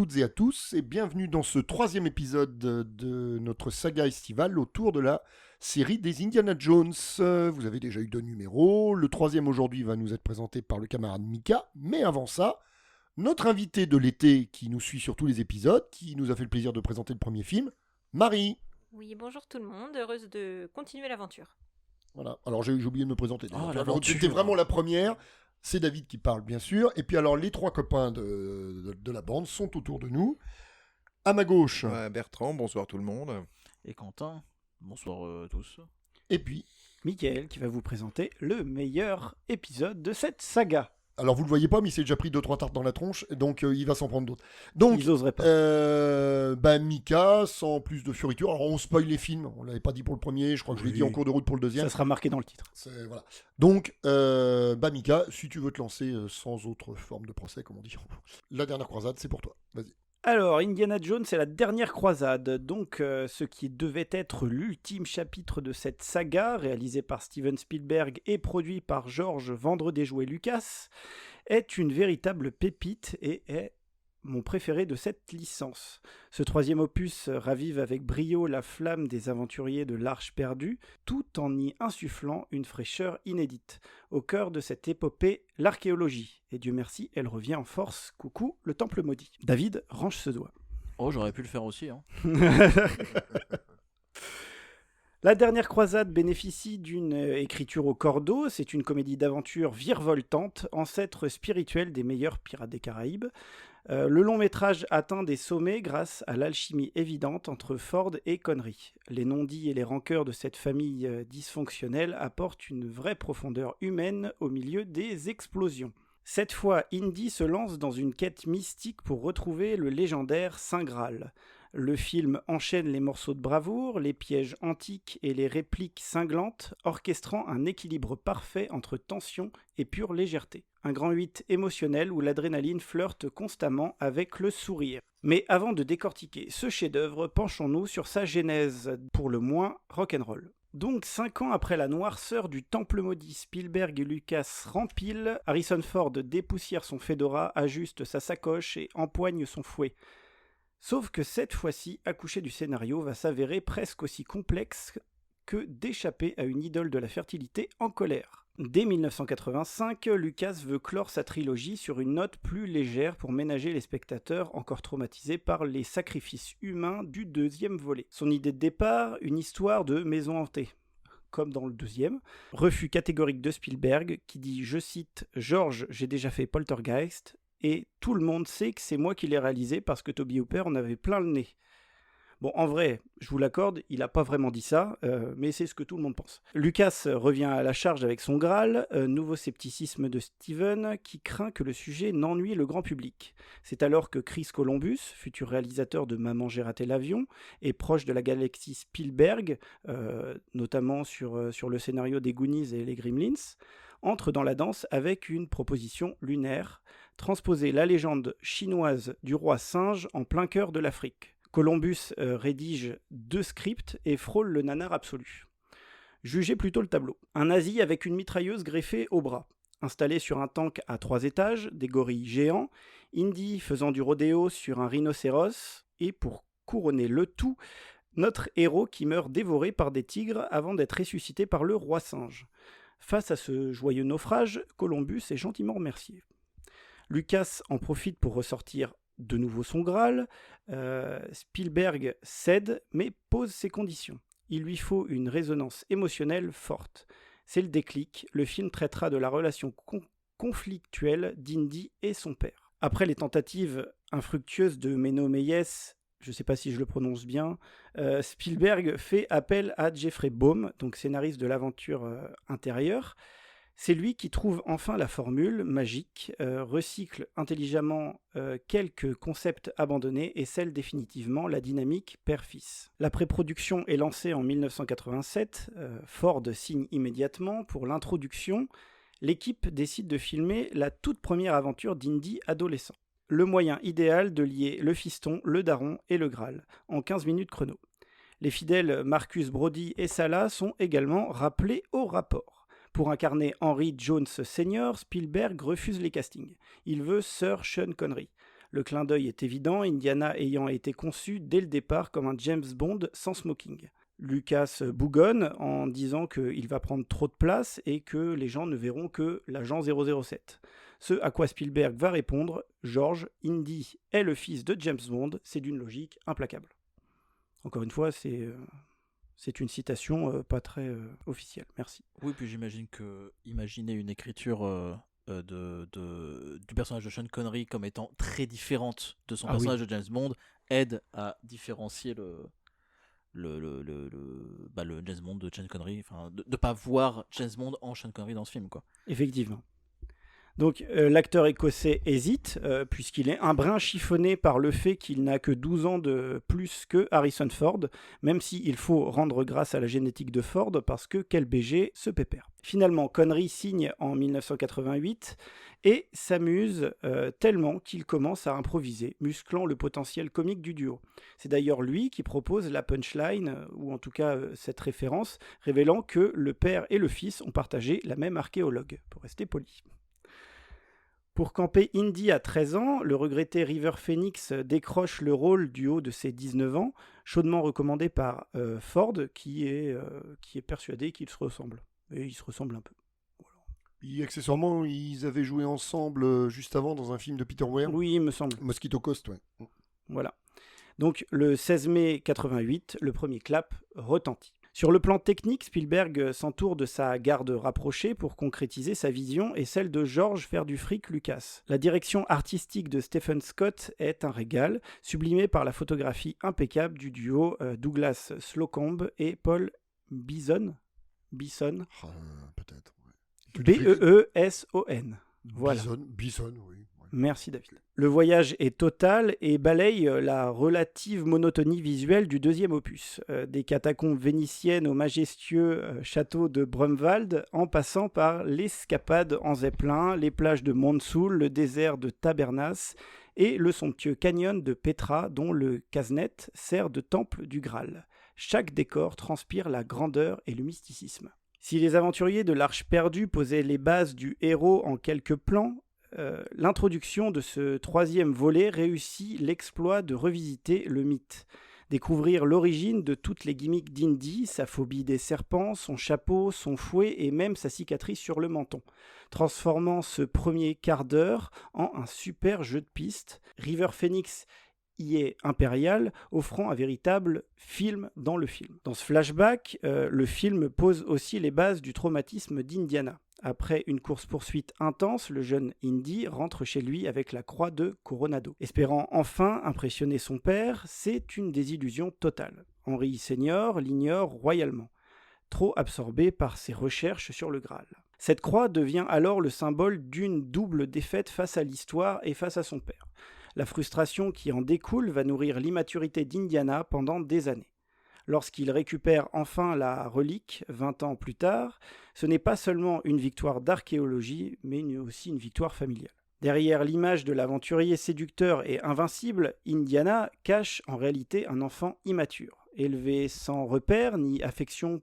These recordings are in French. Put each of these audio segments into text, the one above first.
toutes et à tous et bienvenue dans ce 3e épisode de notre saga estivale autour de la série des Indiana Jones. Vous avez déjà eu 2 numéros, le 3e aujourd'hui va nous être présenté par le camarade Mika, mais avant ça, notre invité de l'été qui nous suit sur tous les épisodes, qui nous a fait le plaisir de présenter le premier film, Marie. Oui, bonjour tout le monde, heureuse de continuer l'aventure. Voilà, alors j'ai oublié de me présenter. L'aventure. C'était vraiment la première. C'est David qui parle, bien sûr. Et puis alors, les 3 copains de la bande sont autour de nous. À ma gauche. Bertrand, bonsoir tout le monde. Et Quentin, bonsoir à tous. Et puis, Mickaël qui va vous présenter le meilleur épisode de cette saga. alors vous le voyez pas, mais il s'est déjà pris 2-3 tartes dans la tronche, donc il va s'en prendre d'autres. Donc, Ils oseraient pas. Mika, sans plus de fioriture. Alors on spoil les films, on l'avait pas dit pour le premier, je crois que je l'ai Oui. dit en cours de route pour le deuxième. Ça sera marqué dans le titre. Voilà. Donc, Mika, si tu veux te lancer sans autre forme de procès, comme on dit, la dernière croisade, c'est pour toi. Vas-y. Alors, Indiana Jones, c'est la dernière croisade, donc ce qui devait être l'ultime chapitre de cette saga, réalisé par Steven Spielberg et produit par George Vendre des Jouets Lucas, est une véritable pépite et est mon préféré de cette licence. Ce 3e opus ravive avec brio la flamme des aventuriers de l'Arche perdue, tout en y insufflant une fraîcheur inédite. Au cœur de cette épopée, l'archéologie. Et Dieu merci, elle revient en force. Coucou, le temple maudit. David, range ce doigt. Oh, j'aurais pu le faire aussi. Hein. La dernière croisade bénéficie d'une écriture au cordeau. C'est une comédie d'aventure virevoltante, ancêtre spirituel des meilleurs Pirates des Caraïbes. Le long métrage atteint des sommets grâce à l'alchimie évidente entre Ford et Connery. Les non-dits et les rancœurs de cette famille dysfonctionnelle apportent une vraie profondeur humaine au milieu des explosions. Cette fois, Indy se lance dans une quête mystique pour retrouver le légendaire Saint Graal. Le film enchaîne les morceaux de bravoure, les pièges antiques et les répliques cinglantes, orchestrant un équilibre parfait entre tension et pure légèreté. Un grand 8 émotionnel où l'adrénaline flirte constamment avec le sourire. Mais avant de décortiquer ce chef-d'œuvre, penchons-nous sur sa genèse, pour le moins rock'n'roll. Donc 5 ans après la noirceur du Temple maudit, Spielberg et Lucas rempilent, Harrison Ford dépoussière son fedora, ajuste sa sacoche et empoigne son fouet. Sauf que cette fois-ci, accoucher du scénario va s'avérer presque aussi complexe que d'échapper à une idole de la fertilité en colère. Dès 1985, Lucas veut clore sa trilogie sur une note plus légère pour ménager les spectateurs encore traumatisés par les sacrifices humains du 2e volet. Son idée de départ, une histoire de maison hantée, comme dans le 2e. Refus catégorique de Spielberg qui dit, je cite, « George, j'ai déjà fait Poltergeist », et tout le monde sait que c'est moi qui l'ai réalisé parce que Toby Hooper en avait plein le nez. Bon, en vrai, je vous l'accorde, il n'a pas vraiment dit ça, mais c'est ce que tout le monde pense. Lucas revient à la charge avec son Graal, nouveau scepticisme de Steven, qui craint que le sujet n'ennuie le grand public. C'est alors que Chris Columbus, futur réalisateur de Maman j'ai raté l'avion, et proche de la galaxie Spielberg, notamment sur le scénario des Goonies et les Gremlins, entre dans la danse avec une proposition lunaire, transposer la légende chinoise du roi singe en plein cœur de l'Afrique. Columbus rédige 2 scripts et frôle le nanar absolu. Jugez plutôt le tableau. Un nazi avec une mitrailleuse greffée au bras. Installé sur un tank à 3 étages, des gorilles géants, Indy faisant du rodéo sur un rhinocéros, et pour couronner le tout, notre héros qui meurt dévoré par des tigres avant d'être ressuscité par le roi singe. Face à ce joyeux naufrage, Columbus est gentiment remercié. Lucas en profite pour ressortir de nouveau son Graal. Spielberg cède, mais pose ses conditions. Il lui faut une résonance émotionnelle forte. C'est le déclic. Le film traitera de la relation conflictuelle d'Indy et son père. Après les tentatives infructueuses de Menno Meyjes, je ne sais pas si je le prononce bien, Spielberg fait appel à Jeffrey Baum, donc scénariste de l'aventure intérieure. C'est lui qui trouve enfin la formule magique, recycle intelligemment quelques concepts abandonnés et scelle définitivement la dynamique père-fils. La pré-production est lancée en 1987, Ford signe immédiatement pour l'introduction. L'équipe décide de filmer la toute première aventure d'Indy adolescent. Le moyen idéal de lier le fiston, le daron et le Graal, en 15 minutes chrono. Les fidèles Marcus Brody et Salah sont également rappelés au rapport. Pour incarner Henry Jones Sr., Spielberg refuse les castings. Il veut Sir Sean Connery. Le clin d'œil est évident, Indiana ayant été conçu dès le départ comme un James Bond sans smoking. Lucas bougonne en disant qu'il va prendre trop de place et que les gens ne verront que l'agent 007. Ce à quoi Spielberg va répondre « George, Indy est le fils de James Bond, c'est d'une logique implacable ». Encore une fois, c'est une citation pas très officielle. Merci. Oui, puis j'imagine que imaginer une écriture du personnage de Sean Connery comme étant très différente de son personnage de James Bond aide à différencier le James Bond de Sean Connery, enfin de ne pas voir James Bond en Sean Connery dans ce film, quoi. Effectivement. Donc l'acteur écossais hésite, puisqu'il est un brin chiffonné par le fait qu'il n'a que 12 ans de plus que Harrison Ford, même s'il faut rendre grâce à la génétique de Ford, parce que quel BG, ce pépère. Finalement, Connery signe en 1988 et s'amuse tellement qu'il commence à improviser, musclant le potentiel comique du duo. C'est d'ailleurs lui qui propose la punchline, ou en tout cas cette référence, révélant que le père et le fils ont partagé la même archéologue, pour rester poli. Pour camper Indy à 13 ans, le regretté River Phoenix décroche le rôle du haut de ses 19 ans, chaudement recommandé par Ford, qui est persuadé qu'ils se ressemblent. Et ils se ressemblent un peu. Voilà. Et accessoirement, ils avaient joué ensemble juste avant dans un film de Peter Weir. Oui, il me semble. Mosquito Coast, ouais. Voilà. Donc le 16 mai 88, le premier clap retentit. Sur le plan technique, Spielberg s'entoure de sa garde rapprochée pour concrétiser sa vision et celle de George faire du fric Lucas. La direction artistique de Stephen Scott est un régal, sublimé par la photographie impeccable du duo Douglas Slocombe et Paul Bison. Peut-être. Ouais. B-E-E-S-O-N. Voilà. Bison, oui. Merci David. Le voyage est total et balaye la relative monotonie visuelle du deuxième opus. Des catacombes vénitiennes au majestueux château de Brumwald, en passant par l'escapade en Zeppelin, les plages de Montsoul, le désert de Tabernas et le somptueux canyon de Petra dont le Casnet sert de temple du Graal. Chaque décor transpire la grandeur et le mysticisme. Si les aventuriers de l'Arche perdue posaient les bases du héros en quelques plans, l'introduction de ce troisième volet réussit l'exploit de revisiter le mythe. Découvrir l'origine de toutes les gimmicks d'Indy, sa phobie des serpents, son chapeau, son fouet et même sa cicatrice sur le menton. Transformant ce premier quart d'heure en un super jeu de piste, River Phoenix y est impérial, offrant un véritable film dans le film. Dans ce flashback, le film pose aussi les bases du traumatisme d'Indiana. Après une course-poursuite intense, le jeune Indy rentre chez lui avec la croix de Coronado. Espérant enfin impressionner son père, c'est une désillusion totale. Henry Senior l'ignore royalement, trop absorbé par ses recherches sur le Graal. Cette croix devient alors le symbole d'une double défaite face à l'histoire et face à son père. La frustration qui en découle va nourrir l'immaturité d'Indiana pendant des années. Lorsqu'il récupère enfin la relique 20 ans plus tard, ce n'est pas seulement une victoire d'archéologie, mais aussi une victoire familiale. Derrière l'image de l'aventurier séducteur et invincible, Indiana cache en réalité un enfant immature, élevé sans repère ni affection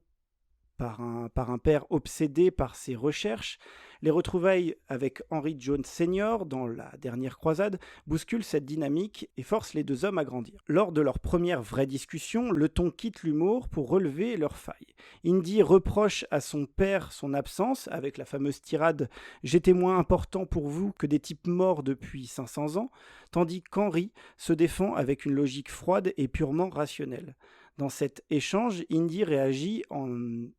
par un père obsédé par ses recherches. Les retrouvailles avec Henry Jones Senior dans la dernière croisade bousculent cette dynamique et forcent les deux hommes à grandir. Lors de leur première vraie discussion, le ton quitte l'humour pour relever leurs failles. Indy reproche à son père son absence avec la fameuse tirade « J'étais moins important pour vous que des types morts depuis 500 ans », tandis qu'Henry se défend avec une logique froide et purement rationnelle. Dans cet échange, Indy réagit en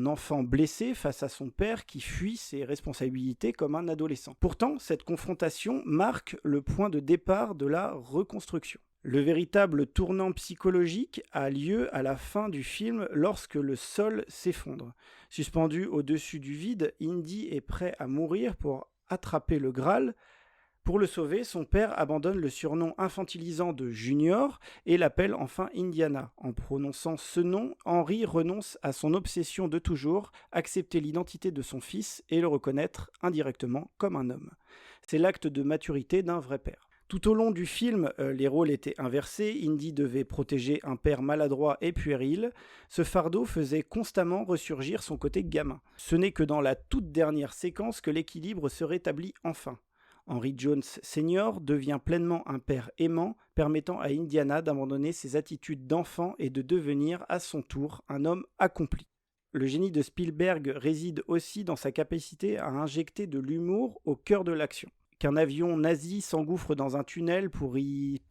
enfant blessé face à son père qui fuit ses responsabilités comme un adolescent. Pourtant, cette confrontation marque le point de départ de la reconstruction. Le véritable tournant psychologique a lieu à la fin du film lorsque le sol s'effondre. Suspendu au-dessus du vide, Indy est prêt à mourir pour attraper le Graal. Pour le sauver, son père abandonne le surnom infantilisant de Junior et l'appelle enfin Indiana. En prononçant ce nom, Henry renonce à son obsession de toujours, accepter l'identité de son fils et le reconnaître indirectement comme un homme. C'est l'acte de maturité d'un vrai père. Tout au long du film, les rôles étaient inversés. Indy devait protéger un père maladroit et puéril. Ce fardeau faisait constamment ressurgir son côté gamin. Ce n'est que dans la toute dernière séquence que l'équilibre se rétablit enfin. Henry Jones Sr. devient pleinement un père aimant, permettant à Indiana d'abandonner ses attitudes d'enfant et de devenir, à son tour, un homme accompli. Le génie de Spielberg réside aussi dans sa capacité à injecter de l'humour au cœur de l'action. Qu'un avion nazi s'engouffre dans un tunnel pour y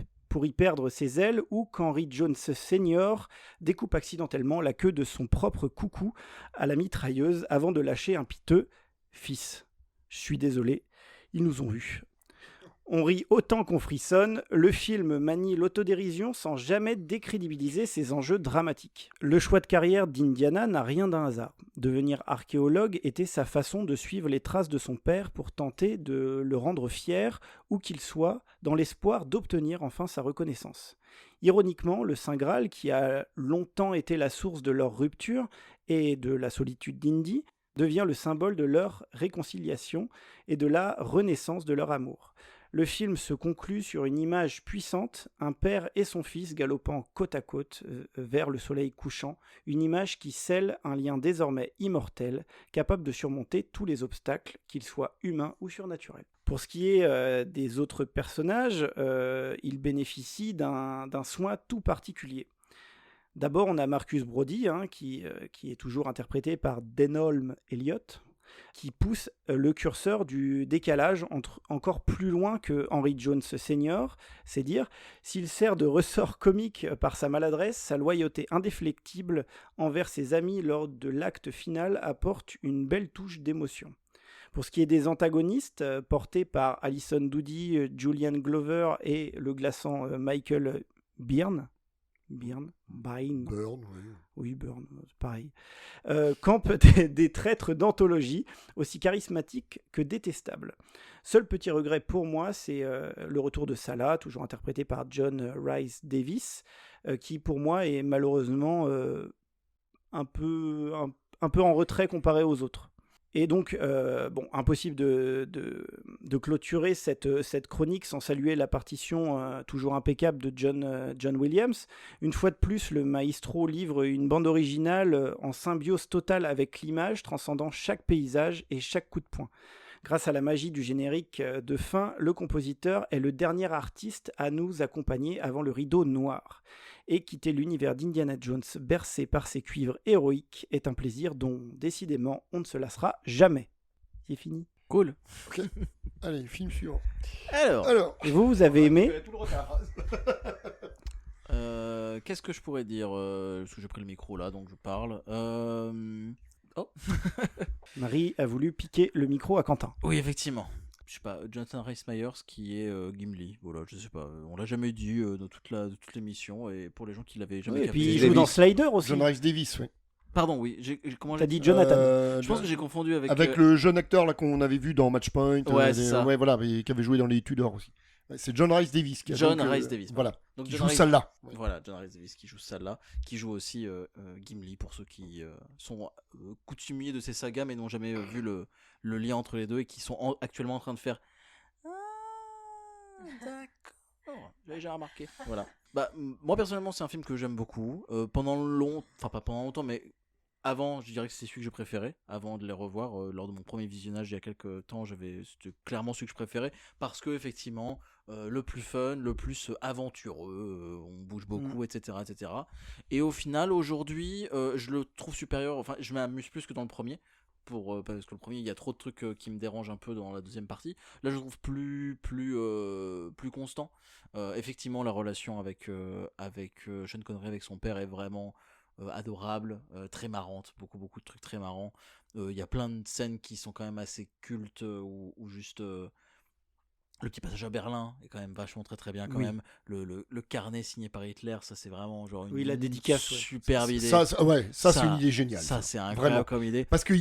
perdre ses ailes, ou qu'Henry Jones Sr. découpe accidentellement la queue de son propre coucou à la mitrailleuse avant de lâcher un piteux « Fils, je suis désolé, ils nous ont vus ». On rit autant qu'on frissonne, le film manie l'autodérision sans jamais décrédibiliser ses enjeux dramatiques. Le choix de carrière d'Indiana n'a rien d'un hasard. Devenir archéologue était sa façon de suivre les traces de son père pour tenter de le rendre fier, où qu'il soit, dans l'espoir d'obtenir enfin sa reconnaissance. Ironiquement, le Saint Graal, qui a longtemps été la source de leur rupture et de la solitude d'Indy, devient le symbole de leur réconciliation et de la renaissance de leur amour. Le film se conclut sur une image puissante, un père et son fils galopant côte à côte vers le soleil couchant, une image qui scelle un lien désormais immortel, capable de surmonter tous les obstacles, qu'ils soient humains ou surnaturels. Pour ce qui est des autres personnages, ils bénéficient d'un soin tout particulier. D'abord, on a Marcus Brody, qui est toujours interprété par Denholm Elliott, qui pousse le curseur du décalage encore plus loin que Henry Jones Sr., c'est dire, s'il sert de ressort comique par sa maladresse, sa loyauté indéflectible envers ses amis lors de l'acte final apporte une belle touche d'émotion. Pour ce qui est des antagonistes, portés par Alison Doody, Julian Glover et le glaçant Michael Byrne, oui, Byrne, pareil, campent des traîtres d'anthologie, aussi charismatiques que détestables. Seul petit regret pour moi, c'est le retour de Salah, toujours interprété par John Rhys Davies, qui pour moi est malheureusement un peu en retrait comparé aux autres. Et donc, impossible de clôturer cette chronique sans saluer la partition toujours impeccable de John Williams. Une fois de plus, le maestro livre une bande originale en symbiose totale avec l'image, transcendant chaque paysage et chaque coup de poing. Grâce à la magie du générique de fin, le compositeur est le dernier artiste à nous accompagner avant le rideau noir. Et quitter l'univers d'Indiana Jones bercé par ses cuivres héroïques est un plaisir dont, décidément, on ne se lassera jamais. C'est fini. Cool. Ok. Allez, film suivant. Alors, et vous avez aimé? qu'est-ce que je pourrais dire parce que j'ai pris le micro là, donc je parle. Oh. Marie a voulu piquer le micro à Quentin. Oui, effectivement. Je sais pas, Jonathan Rhys Meyers qui est Gimli, voilà, je sais pas, on l'a jamais dit dans toute l'émission, et pour les gens qui l'avaient jamais Oui, et capté. puis il joue dans Slider aussi. John Rhys Davies, oui. Pardon, oui, comment T'as dit Jonathan. Je pense que j'ai confondu avec... le jeune acteur là qu'on avait vu dans Matchpoint, Ouais, c'est ça. ouais, voilà, qui avait joué dans les Tudors aussi. Ouais, c'est John Rhys Davies qui a John Rhys Davies, voilà, donc qui John joue Rhys- celle-là. Ouais. Voilà, John Rhys Davies qui joue celle-là, qui joue aussi Gimli, pour ceux qui sont coutumiers de ces sagas mais n'ont jamais vu le lien entre les deux, et qui sont actuellement en train de faire... D'accord, j'avais déjà remarqué. Voilà. Bah, moi personnellement, c'est un film que j'aime beaucoup. Pas pendant longtemps, mais avant, je dirais que c'est celui que je préférais. Avant de les revoir, lors de mon premier visionnage il y a quelques temps, c'était clairement celui que je préférais, parce que effectivement, le plus fun, le plus aventureux, on bouge beaucoup, etc., etc. Et au final, aujourd'hui, je le trouve supérieur. Enfin, je m'amuse plus que dans le premier. Parce que le premier, il y a trop de trucs qui me dérangent un peu dans la deuxième partie. Là, je le trouve plus constant. Effectivement, la relation avec Sean Connery, avec son père, est vraiment adorable, très marrante, beaucoup de trucs très marrants. Il y a plein de scènes qui sont quand même assez cultes, ou juste le petit passage à Berlin est quand même vachement très bien quand même. Le carnet signé par Hitler, ça c'est vraiment genre la dédicace, superbe idée. Ça c'est une idée géniale. Ça c'est incroyable vraiment comme idée. Parce que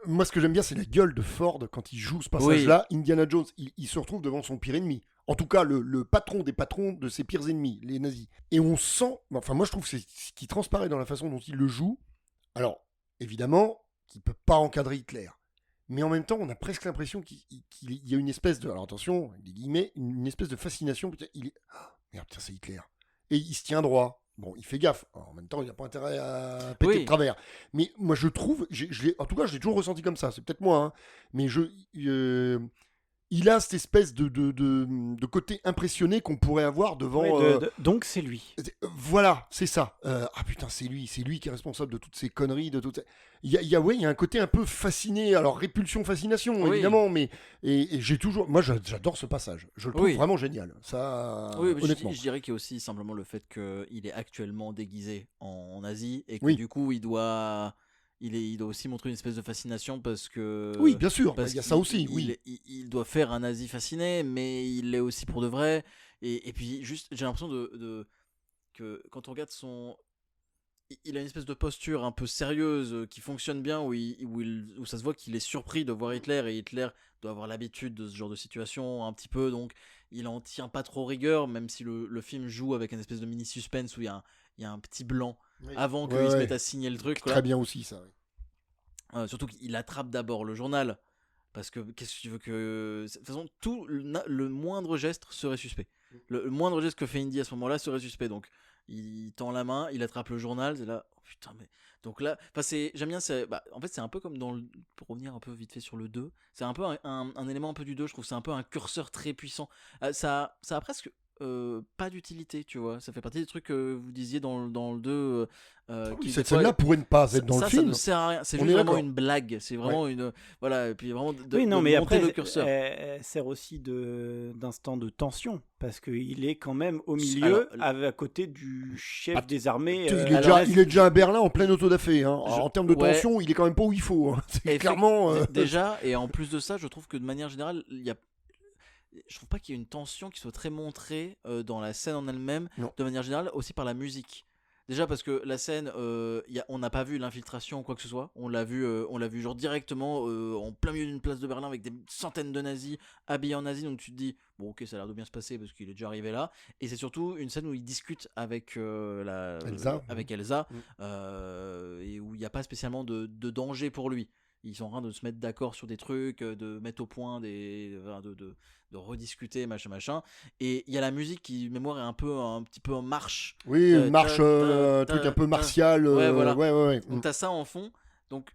moi ce que j'aime bien, c'est la gueule de Ford quand il joue ce passage-là. Indiana Jones, il se retrouve devant son pire ennemi. En tout cas, le patron des patrons de ses pires ennemis, les nazis. Et on sent, enfin moi je trouve que c'est ce qui transparaît dans la façon dont il le joue. Alors, évidemment, qu'il peut pas encadrer Hitler. Mais en même temps, on a presque l'impression qu'il y a une espèce de... Alors attention, des guillemets, une espèce de fascination. Merde, putain, c'est Hitler. Et il se tient droit. Bon, il fait gaffe. Alors, en même temps, il n'a pas intérêt à péter de travers. Mais moi, je trouve... en tout cas, je l'ai toujours ressenti comme ça. C'est peut-être moi. Hein, mais il a cette espèce de côté impressionné qu'on pourrait avoir devant. Ouais, donc c'est lui. Voilà, c'est ça. Ah putain, c'est lui qui est responsable de toutes ces conneries, de toutes. Il y a un côté un peu fasciné, alors répulsion, fascination Oui. évidemment, mais et j'ai toujours, moi j'adore ce passage. Je le trouve Oui. vraiment génial. Ça, Oui, mais honnêtement. je dirais qu'il y a aussi simplement le fait qu'il est actuellement déguisé en Asie et que Oui. du coup il doit aussi montrer une espèce de fascination parce que. Oui, bien sûr, Parce il y a ça aussi. Oui. il doit faire un Asie fasciné, mais il l'est aussi pour de vrai. Et puis juste, j'ai l'impression que quand on regarde il a une espèce de posture un peu sérieuse qui fonctionne bien, où ça se voit qu'il est surpris de voir Hitler, et Hitler doit avoir l'habitude de ce genre de situation un petit peu, donc il en tient pas trop rigueur, même si le film joue avec une espèce de mini suspense où il y a un petit blanc Oui. avant qu'il Ouais, se ouais. mette à signer le truc. Très bien aussi ça. Oui. Surtout qu'il attrape d'abord le journal. Parce que qu'est-ce que tu veux que. De toute façon, le moindre geste serait suspect. Le moindre geste que fait Indy à ce moment-là serait suspect. Donc, il tend la main, il attrape le journal, c'est là. Oh putain, mais. Donc là, j'aime bien. En fait, c'est un peu comme pour revenir un peu vite fait sur le 2, c'est un peu un élément un peu du 2, je trouve. C'est un peu un curseur très puissant. Ça a presque. Pas d'utilité, tu vois. Ça fait partie des trucs que vous disiez dans le 2. Qui, Cette des fois, scène-là pourrait ne pas être dans le ça film. ne sert à rien. C'est On juste est vraiment d'accord. une blague. C'est vraiment une. Voilà, et puis vraiment Oui, non, de mais monter après, le curseur. elle sert aussi d'instant de tension, parce qu'il est quand même au Alors, milieu, à côté du chef des armées. Il est déjà à Berlin en plein autodafé. Hein. En termes de ouais. tension, il est quand même pas où il faut. Hein. C'est clairement. Déjà, et en plus de ça, je trouve que de manière générale, je trouve pas qu'il y ait une tension qui soit très montrée dans la scène en elle-même, Non. de manière générale, aussi par la musique. Déjà parce que la scène, on n'a pas vu l'infiltration ou quoi que ce soit. On l'a vu genre directement en plein milieu d'une place de Berlin avec des centaines de nazis habillés en nazis. Donc tu te dis, bon ok, ça a l'air de bien se passer parce qu'il est déjà arrivé là. Et c'est surtout une scène où il discute avec Elsa. Elsa, et où il n'y a pas spécialement de danger pour lui. Ils sont en train de se mettre d'accord sur des trucs, de mettre au point de rediscuter, machin. Et il y a la musique qui, mémoire, est un petit peu en marche. Oui, une marche, truc un peu martial. Ouais, voilà. Ouais. Donc t'as ça en fond. Donc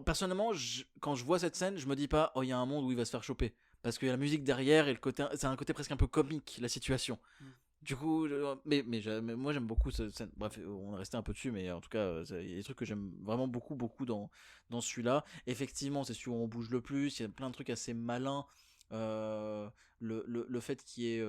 personnellement, quand je vois cette scène, je me dis pas, oh il y a un monde où il va se faire choper, parce qu'il y a la musique derrière et c'est un côté presque un peu comique, la situation. Du coup, mais moi j'aime beaucoup cette scène. Bref, on est resté un peu dessus, mais en tout cas, il y a des trucs que j'aime vraiment beaucoup dans celui-là. Effectivement, c'est celui où on bouge le plus. Il y a plein de trucs assez malins. Le fait qu'il y ait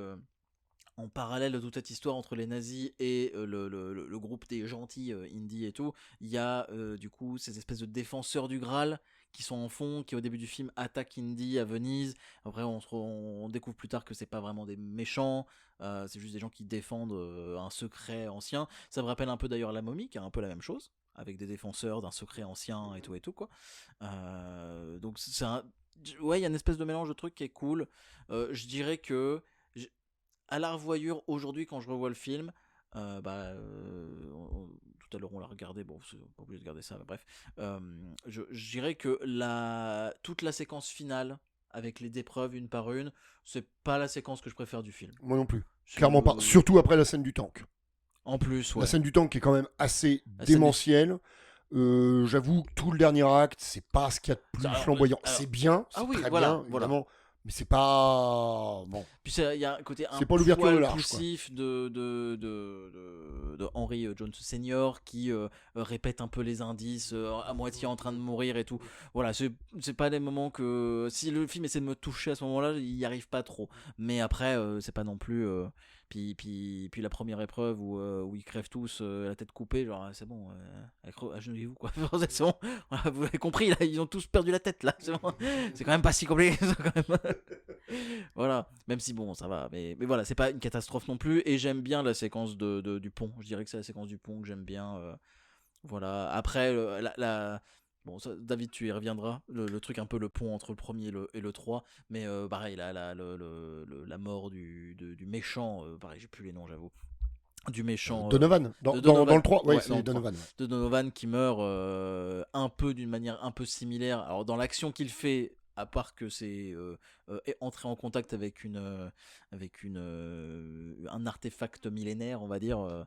en parallèle de toute cette histoire entre les nazis et le groupe des gentils Indy et tout, il y a du coup ces espèces de défenseurs du Graal qui sont en fond, qui au début du film attaquent Indy à Venise. Après on découvre plus tard que c'est pas vraiment des méchants, c'est juste des gens qui défendent un secret ancien. Ça me rappelle un peu d'ailleurs La Momie, qui a un peu la même chose, avec des défenseurs d'un secret ancien et tout quoi. Donc ouais, il y a une espèce de mélange de trucs qui est cool. Je dirais que à la revoyure aujourd'hui, quand je revois le film, tout à l'heure on l'a regardé, bon c'est pas obligé de regarder ça, mais bref, je dirais que toute la séquence finale avec les épreuves une par une, c'est pas la séquence que je préfère du film. Moi non plus. Clairement pas. Surtout après la scène du tank. En plus, ouais. La scène du tank qui est quand même assez démentielle. J'avoue que tout le dernier acte, c'est pas ce qu'il y a de plus flamboyant. C'est bien, c'est très bien, évidemment. Mais c'est pas bon. Puis il y a un côté un pas l'ouverture de l'arche, poussif de Henry Jones Senior qui répète un peu les indices à moitié en train de mourir et tout. Voilà, c'est pas des moments que si le film essaie de me toucher à ce moment-là, il y arrive pas trop. Mais après c'est pas non plus puis la première épreuve où ils crèvent tous la tête coupée, genre c'est bon, agenouillez-vous quoi. C'est bon, voilà, vous avez compris là, ils ont tous perdu la tête là. C'est bon. C'est quand même pas si compliqué quand même. Voilà, même si bon ça va, mais voilà, c'est pas une catastrophe non plus. Et j'aime bien la séquence du pont. Je dirais que c'est la séquence du pont que j'aime bien. Voilà, après bon, ça, David, tu y reviendras. Le truc un peu le pont entre le premier et le 3. Mais pareil, la mort du méchant. Pareil, j'ai plus les noms, j'avoue. Du méchant. Donovan. Dans le 3, ouais, c'est Donovan. De Donovan qui meurt un peu d'une manière un peu similaire. Alors, dans l'action qu'il fait, à part que c'est entrer en contact avec un artefact millénaire, on va dire,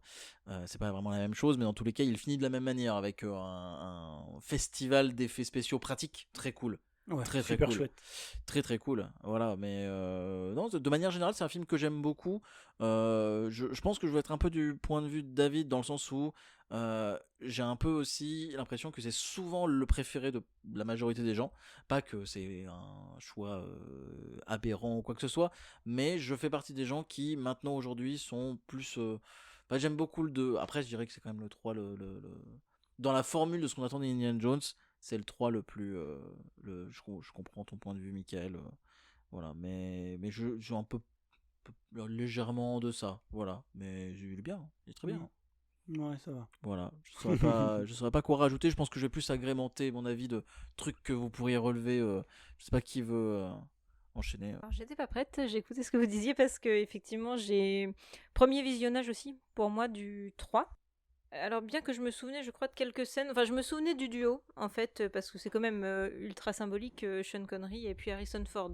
c'est pas vraiment la même chose, mais dans tous les cas il finit de la même manière avec un festival d'effets spéciaux pratiques très cool, Ouais, Très très super cool. chouette. Très très cool. Voilà, mais non, de manière générale, c'est un film que j'aime beaucoup. Je pense que je vais être un peu du point de vue de David dans le sens où j'ai un peu aussi l'impression que c'est souvent le préféré de la majorité des gens. Pas que c'est un choix aberrant ou quoi que ce soit, mais je fais partie des gens qui maintenant aujourd'hui sont plus. J'aime beaucoup le 2. Après, je dirais que c'est quand même le 3 dans la formule de ce qu'on attend d'Indiana Jones. C'est le 3 le plus. Je comprends ton point de vue, Michael. Voilà, mais je joue un peu légèrement de ça. Voilà, mais il est bien, hein, il est très bien. Ouais, ça va. Voilà, je saurais pas quoi rajouter. Je pense que je vais plus agrémenter mon avis de trucs que vous pourriez relever. Je sais pas qui veut enchaîner. Alors, j'étais pas prête, j'ai écouté ce que vous disiez parce que effectivement j'ai premier visionnage aussi pour moi du 3. Alors bien que je me souvenais, je crois, de quelques scènes, enfin je me souvenais du duo en fait parce que c'est quand même ultra symbolique Sean Connery et puis Harrison Ford.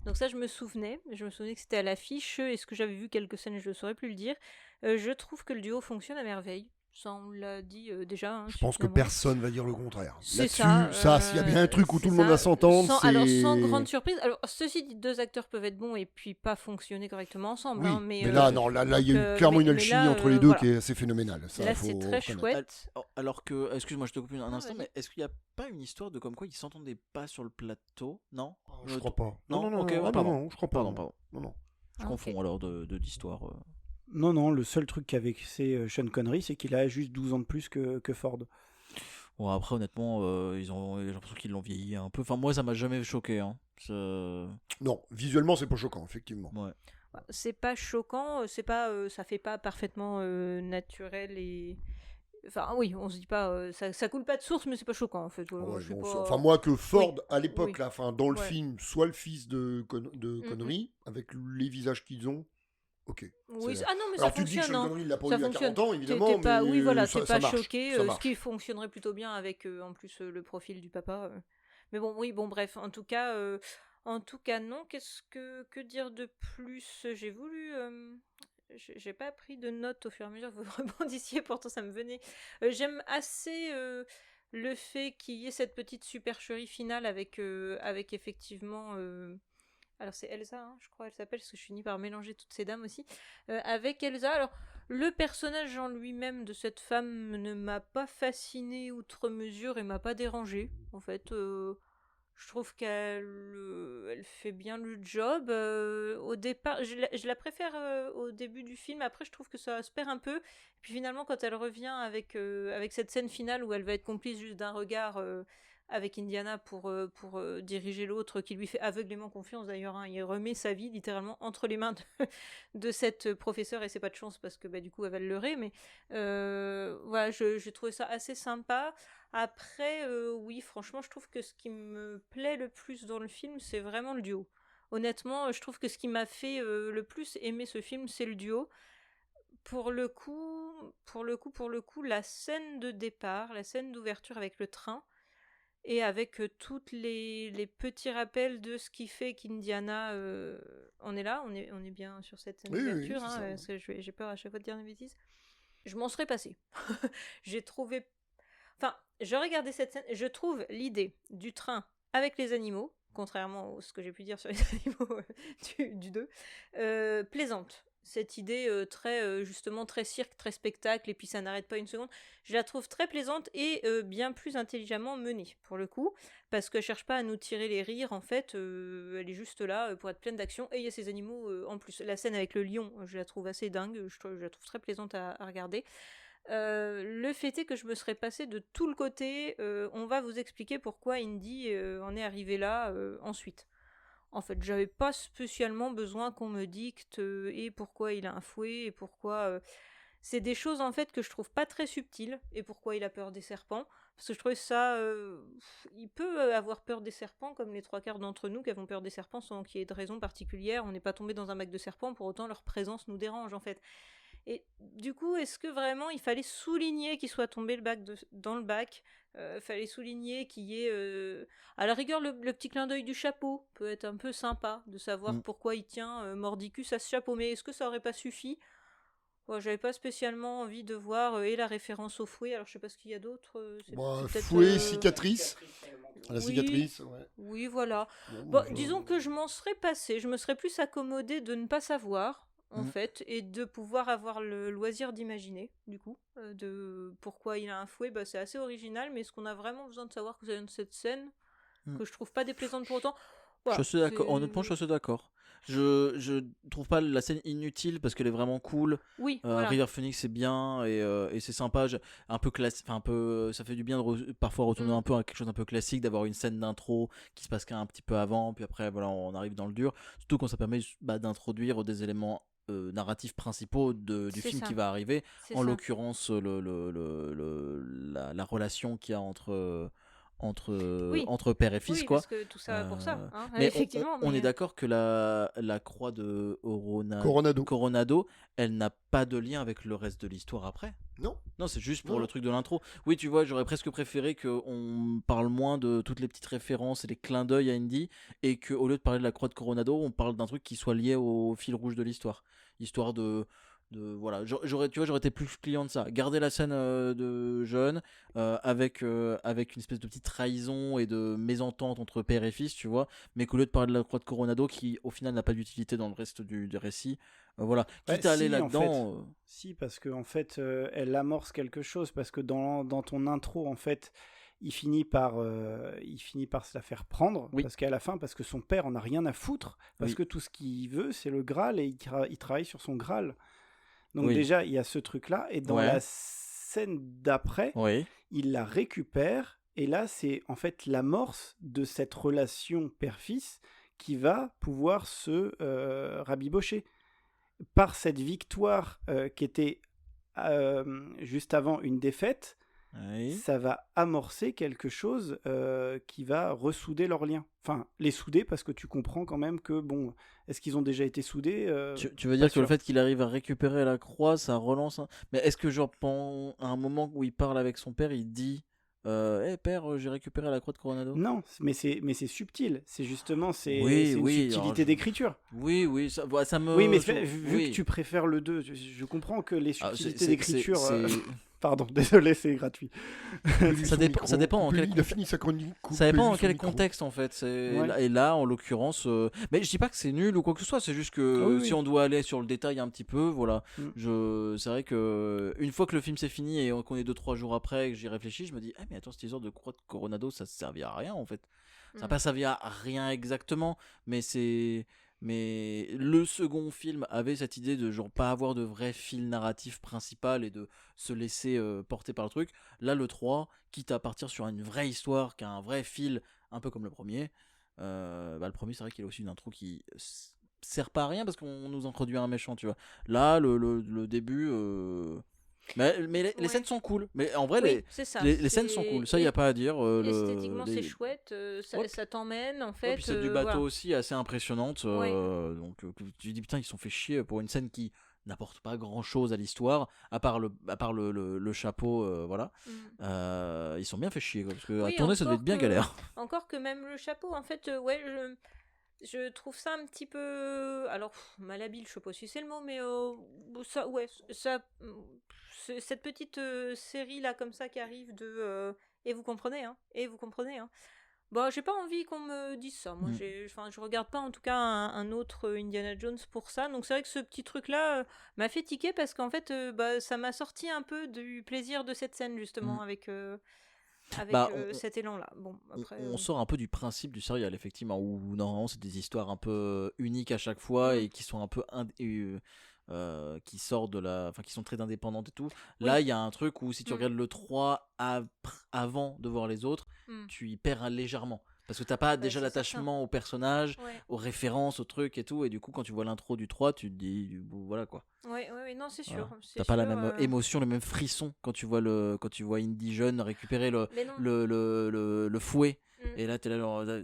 Donc ça je me souvenais que c'était à l'affiche. Est-ce que j'avais vu quelques scènes, je ne saurais plus le dire. Je trouve que le duo fonctionne à merveille. Ça on l'a dit déjà. Hein, Je pense que suffisamment. personne va dire le contraire. C'est Là-dessus, ça, s'il y a bien un truc où c'est tout le monde ça. va s'entendre, Alors, c'est... sans grande surprise. Alors, ceci dit, deux acteurs peuvent être bons et puis pas fonctionner correctement ensemble. Oui, hein, mais là, non, là, il y a eu clairement une alchimie entre les deux voilà. qui est assez phénoménale. Ça, Là, faut c'est très reconnaître. chouette. Alors que, excuse-moi, je te coupe un instant, vas-y. mais est-ce qu'il n'y a pas une histoire de comme quoi ils s'entendaient pas sur le plateau? Non? Je crois pas. Non, non, ok, non, pardon. non, je crois pas. Pardon, non. pardon. Non, non. Je Ah, confonds ok. alors d'histoire. Non, non, le seul truc qu'avait c'est Sean Connery, c'est qu'il a juste 12 ans de plus que Ford. Bon, après, honnêtement, j'ai l'impression qu'ils l'ont vieilli un peu. Enfin, moi, ça m'a jamais choqué. Hein. Non, visuellement, c'est pas choquant, effectivement. Ouais. C'est pas choquant, ça fait pas parfaitement naturel et. Enfin, oui, on se dit pas. Ça coule pas de source, mais c'est pas choquant en fait. Voilà, Ouais, je sais bon, pas- enfin, moi, que Ford, Oui, à l'époque, oui. là, enfin, dans le Ouais. film, soit le fils de Connery, avec les visages qu'ils ont, ok. Oui, C'est- ah non, mais Alors, ça tu dis que fonctionne. Sean hein. Connery, il l'a pas Ça eu à fonctionne. 40 ans, évidemment, T'es pas, mais oui, voilà, ça, t'es ça pas marche, choqué, ça ce marche. qui fonctionnerait plutôt bien avec en plus le profil du papa. Mais bon, oui, bon, bref, en tout cas, non. Que dire de plus? J'ai voulu. J'ai pas pris de notes au fur et à mesure que vous rebondissiez, pourtant ça me venait. J'aime assez le fait qu'il y ait cette petite supercherie finale avec effectivement. Alors c'est Elsa, hein, je crois, elle s'appelle, parce que je finis par mélanger toutes ces dames aussi. Avec Elsa, alors le personnage en lui-même de cette femme ne m'a pas fasciné outre mesure et m'a pas dérangé. En fait, je trouve elle fait bien le job. Au départ, je la préfère au début du film. Après, je trouve que ça se perd un peu. Et puis finalement, quand elle revient avec cette scène finale où elle va être complice juste d'un regard avec Indiana pour diriger l'autre qui lui fait aveuglément confiance d'ailleurs. Hein. Il remet sa vie littéralement entre les mains de cette professeure et c'est pas de chance parce que du coup elle va le leurrer. Mais voilà, j'ai trouvé ça assez sympa. Après, oui, franchement, je trouve que ce qui me plaît le plus dans le film, c'est vraiment le duo. Honnêtement, je trouve que ce qui m'a fait le plus aimer ce film, c'est le duo. Pour le coup, la scène de départ, la scène d'ouverture avec le train, et avec toutes les petits rappels de ce qui fait qu'Indiana on est là, on est bien sur cette scène Oui, oui, d'ouverture, c'est hein, ça. parce que j'ai peur à chaque fois de dire des bêtises. Je m'en serais passée. J'ai trouvé. Enfin, je regardais cette scène, je trouve l'idée du train avec les animaux, contrairement à ce que j'ai pu dire sur les animaux du 2, plaisante. Cette idée justement très cirque, très spectacle, et puis ça n'arrête pas une seconde. Je la trouve très plaisante et bien plus intelligemment menée, pour le coup, parce qu'elle cherche pas à nous tirer les rires, en fait, elle est juste là pour être pleine d'action, et il y a ces animaux en plus. La scène avec le lion, je la trouve assez dingue, je la trouve très plaisante à regarder. Le fait est que je me serais passée de tout le côté on va vous expliquer pourquoi Indy en est arrivé là ensuite. En fait, j'avais pas spécialement besoin qu'on me dicte et pourquoi il a un fouet et pourquoi c'est des choses en fait que je trouve pas très subtiles et pourquoi il a peur des serpents parce que je trouve ça il peut avoir peur des serpents comme les 3/4 d'entre nous qui avons peur des serpents sans qu'il y ait de raison particulière. On n'est pas tombé dans un bac de serpents, pour autant leur présence nous dérange en fait. Et du coup, est-ce que vraiment il fallait souligner qu'il soit tombé dans le bac fallait souligner qu'il y ait... À la rigueur, le petit clin d'œil du chapeau peut être un peu sympa, de savoir pourquoi il tient Mordicus à ce chapeau. Mais est-ce que ça aurait pas suffi ? Ouais, j'avais pas spécialement envie de voir et la référence au fouet. Alors je sais pas ce qu'il y a d'autre. C'est peut-être, Fouet, cicatrice. La Oui, cicatrice, ouais. oui, voilà. Bon, Disons que je m'en serais passé. Je me serais plus accommodée de ne pas savoir, en fait, et de pouvoir avoir le loisir d'imaginer, du coup, de pourquoi il a un fouet. C'est assez original, mais est-ce qu'on a vraiment besoin de savoir que c'est dans cette scène que je trouve pas déplaisante pour autant? Voilà, Je suis d'accord. Honnêtement, je suis d'accord. Je trouve pas la scène inutile parce qu'elle est vraiment cool. Oui, voilà. River Phoenix c'est bien et c'est sympa. Un peu classique, un peu, ça fait du bien de parfois retourner un peu à quelque chose un peu classique, d'avoir une scène d'intro qui se passe qu'un petit peu avant, puis après voilà on arrive dans le dur. Surtout quand ça permet d'introduire des éléments narratifs principaux du C'est film ça. qui va arriver. C'est En ça. l'occurrence la relation qu'il y a Oui. entre père et fils Oui, quoi. parce que tout ça pour ça, hein, Mais effectivement. on mais, est d'accord que la croix de Coronado. Coronado, elle n'a pas de lien avec le reste de l'histoire après. Non. Non, c'est juste pour Non. le truc de l'intro. Oui, tu vois, j'aurais presque préféré qu'on parle moins de toutes les petites références et les clins d'œil à Indy, et qu'au lieu de parler de la croix de Coronado, on parle d'un truc qui soit lié au fil rouge de l'histoire. Histoire de voilà, j'aurais été plus client de ça. Garder la scène de jeune avec une espèce de petite trahison et de mésentente entre père et fils, tu vois, mais qu'au lieu de parler de la croix de Coronado qui au final n'a pas d'utilité dans le reste du récit, voilà, quitte à aller là-dedans. Si, parce que en fait, elle amorce quelque chose, parce que dans ton intro, en fait, il finit par se la faire prendre, parce qu'à la fin, parce que son père en a rien à foutre, parce que tout ce qu'il veut, c'est le Graal, et il travaille sur son Graal. Donc déjà, il y a ce truc-là, et dans la scène d'après, il la récupère, et là, c'est en fait l'amorce de cette relation père-fils qui va pouvoir se rabibocher. Par cette victoire qui était juste avant une défaite, ça va amorcer quelque chose qui va ressouder leurs liens. Enfin, les souder, parce que tu comprends quand même que, bon, est-ce qu'ils ont déjà été soudés Tu veux dire que le fait qu'il arrive à récupérer la croix, ça relance Mais est-ce que genre, pendant un moment où il parle avec son père, il dit hey, père, j'ai récupéré la croix de Coronado? Non, mais c'est subtil. C'est justement une subtilité d'écriture. Oui, ça me... Oui, mais vu que tu préfères le 2, je comprends que les subtilités d'écriture... Pardon, désolé, c'est gratuit. Ça dépend en quel ça dépend en quel contexte en fait. Et là, en l'occurrence, mais je dis pas que c'est nul ou quoi que ce soit. C'est juste que si on doit aller sur le détail un petit peu, voilà. C'est vrai que une fois que le film c'est fini et qu'on est 2-3 jours après et que j'y réfléchis, je me dis, mais attends, cette histoire de croix de Coronado, ça servit à rien en fait. Ça n'a pas servi à rien exactement, mais le second film avait cette idée de genre pas avoir de vrai fil narratif principal et de se laisser porter par le truc. Là, le 3, quitte à partir sur une vraie histoire, qui a un vrai fil, un peu comme le premier, le premier, c'est vrai qu'il a aussi une intro qui sert pas à rien parce qu'on nous introduit un méchant, tu vois. Là, le début... Mais les scènes sont cool. Mais en vrai, les scènes sont cool. Ça, il n'y a pas à dire. Esthétiquement, c'est chouette. Ça t'emmène, en fait. Puis c'est du bateau aussi assez impressionnante. Donc, tu dis, putain, ils se sont fait chier pour une scène qui n'apporte pas grand chose à l'histoire, à part le chapeau. Voilà. Ils sont bien fait chier. Parce que à tourner, ça devait être bien galère. Encore que même le chapeau, en fait, je trouve ça un petit peu. Alors, malhabile, je sais pas si c'est le mot, mais cette petite série là, comme ça, qui arrive de. Et vous comprenez, hein. Bon, j'ai pas envie qu'on me dise ça. Moi, je regarde pas en tout cas un autre Indiana Jones pour ça. Donc, c'est vrai que ce petit truc-là m'a fait tiquer parce qu'en fait, ça m'a sorti un peu du plaisir de cette scène, justement, avec cet élan-là. Bon, après, on sort un peu du principe du serial, effectivement, où normalement c'est des histoires un peu uniques à chaque fois et qui sont un peu qui sortent qui sont très indépendantes et tout. Là, il y a un truc où si tu regardes le 3 avant de voir les autres, tu y perds légèrement. Parce que t'as pas déjà l'attachement au personnage, aux références, aux trucs et tout. Et du coup, quand tu vois l'intro du 3, tu te dis, voilà quoi. Oui, non, c'est sûr. Voilà. T'as pas la même émotion, le même frisson quand tu vois Indy jeune récupérer le fouet. Et là, t'es là,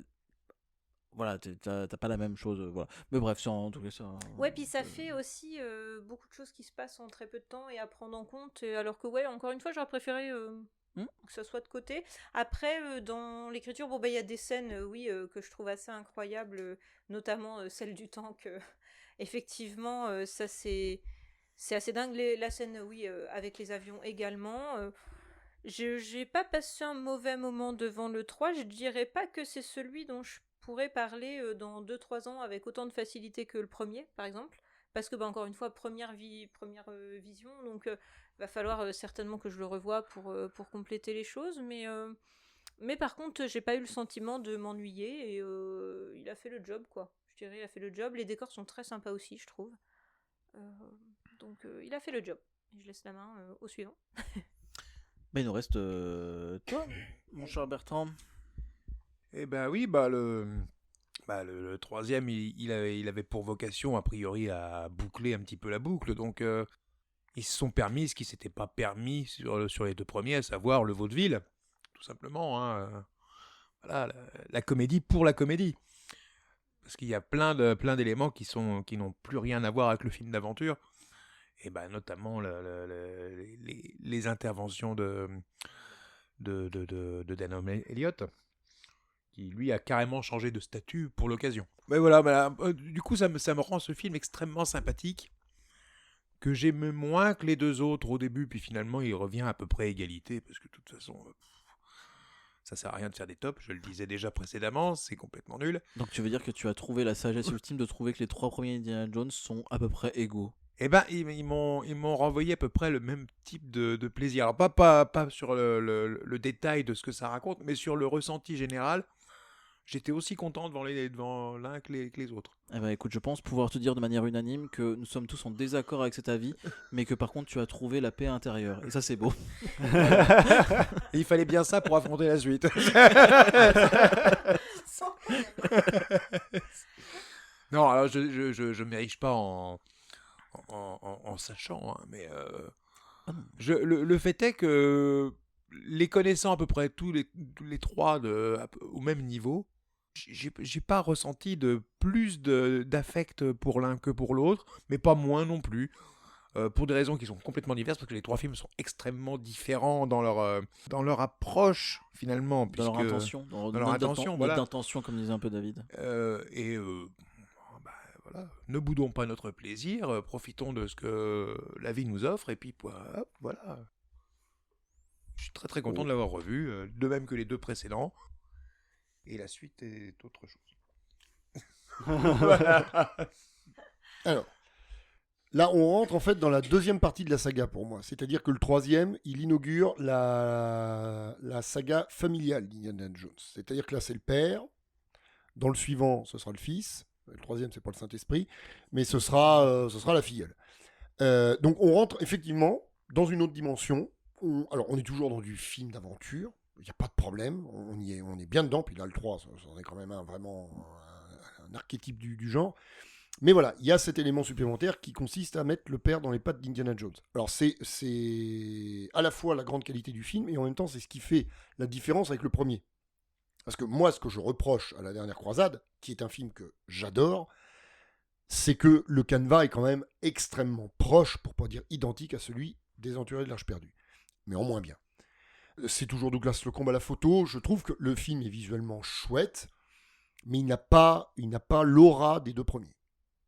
voilà, t'as pas la même chose. Voilà. Mais bref, en tout cas, ça. Ouais, puis ça fait aussi beaucoup de choses qui se passent en très peu de temps et à prendre en compte. Alors que, encore une fois, j'aurais préféré. Que ça soit de côté. Après, dans l'écriture, il y a des scènes, que je trouve assez incroyables, notamment celle du tank. Effectivement, ça c'est C'est assez dingue, la scène, oui, avec les avions également. J'ai pas passé un mauvais moment devant le 3. Je dirais pas que c'est celui dont je pourrais parler dans 2-3 ans avec autant de facilité que le premier, par exemple. Parce que, encore une fois, première vision, donc va falloir certainement que je le revoie pour compléter les choses. Mais par contre, j'ai pas eu le sentiment de m'ennuyer et il a fait le job, quoi. Je dirais, il a fait le job. Les décors sont très sympas aussi, je trouve. Donc, il a fait le job. Je laisse la main au suivant. Il nous reste toi, mon cher Bertrand. Eh ben oui, le troisième, il avait pour vocation, a priori, à boucler un petit peu la boucle. Donc, ils se sont permis ce qui ne s'était pas permis sur les deux premiers, à savoir le vaudeville, tout simplement. Hein. Voilà, la comédie pour la comédie. Parce qu'il y a plein d'éléments qui n'ont plus rien à voir avec le film d'aventure. Et notamment les interventions de Dan Elliott, qui lui a carrément changé de statut pour l'occasion. Mais voilà, du coup ça me rend ce film extrêmement sympathique, que j'aime moins que les deux autres au début, puis finalement il revient à peu près à égalité, parce que de toute façon ça sert à rien de faire des tops, je le disais déjà précédemment, c'est complètement nul. Donc tu veux dire que tu as trouvé la sagesse ultime de trouver que les 3 premiers Indiana Jones sont à peu près égaux? Eh ben, ils m'ont renvoyé à peu près le même type de plaisir. Alors, pas sur le détail de ce que ça raconte, mais sur le ressenti général. J'étais aussi content devant l'un que les autres. Eh ben écoute, je pense pouvoir te dire de manière unanime que nous sommes tous en désaccord avec cet avis, mais que par contre tu as trouvé la paix intérieure. Et ça c'est beau. Et il fallait bien ça pour affronter la suite. Non, alors je m'érige pas en sachant, hein, mais le fait est que les connaissant à peu près tous les trois au même niveau, j'ai pas ressenti de plus d'affect pour l'un que pour l'autre, mais pas moins non plus, pour des raisons qui sont complètement diverses, parce que les trois films sont extrêmement différents dans leur approche finalement, Dans leur intention, dans leur intention, voilà. D'intention, comme disait un peu David. Voilà. Ne boudons pas notre plaisir, profitons de ce que la vie nous offre, et puis voilà. Je suis très très content de l'avoir revu, de même que les deux précédents. Et la suite est autre chose. Voilà. Alors, là on rentre en fait dans la deuxième partie de la saga pour moi. C'est-à-dire que le troisième, il inaugure la saga familiale d'Indiana Jones. C'est-à-dire que là c'est le père. Dans le suivant, ce sera le fils. Le troisième, c'est pas le Saint-Esprit, mais ce sera la filleule. Donc on rentre effectivement dans une autre dimension. Alors on est toujours dans du film d'aventure, il n'y a pas de problème, on est bien dedans, puis là le 3, c'en est quand même vraiment un archétype du genre. Mais voilà, il y a cet élément supplémentaire qui consiste à mettre le père dans les pattes d'Indiana Jones. Alors c'est à la fois la grande qualité du film, et en même temps c'est ce qui fait la différence avec le premier. Parce que moi, ce que je reproche à La Dernière Croisade, qui est un film que j'adore, c'est que le canevas est quand même extrêmement proche, pour pas dire identique, à celui des Aventuriers de l'Arche perdue. Mais en moins bien. C'est toujours Douglas Slocombe à la photo. Je trouve que le film est visuellement chouette, mais il n'a pas l'aura des deux premiers.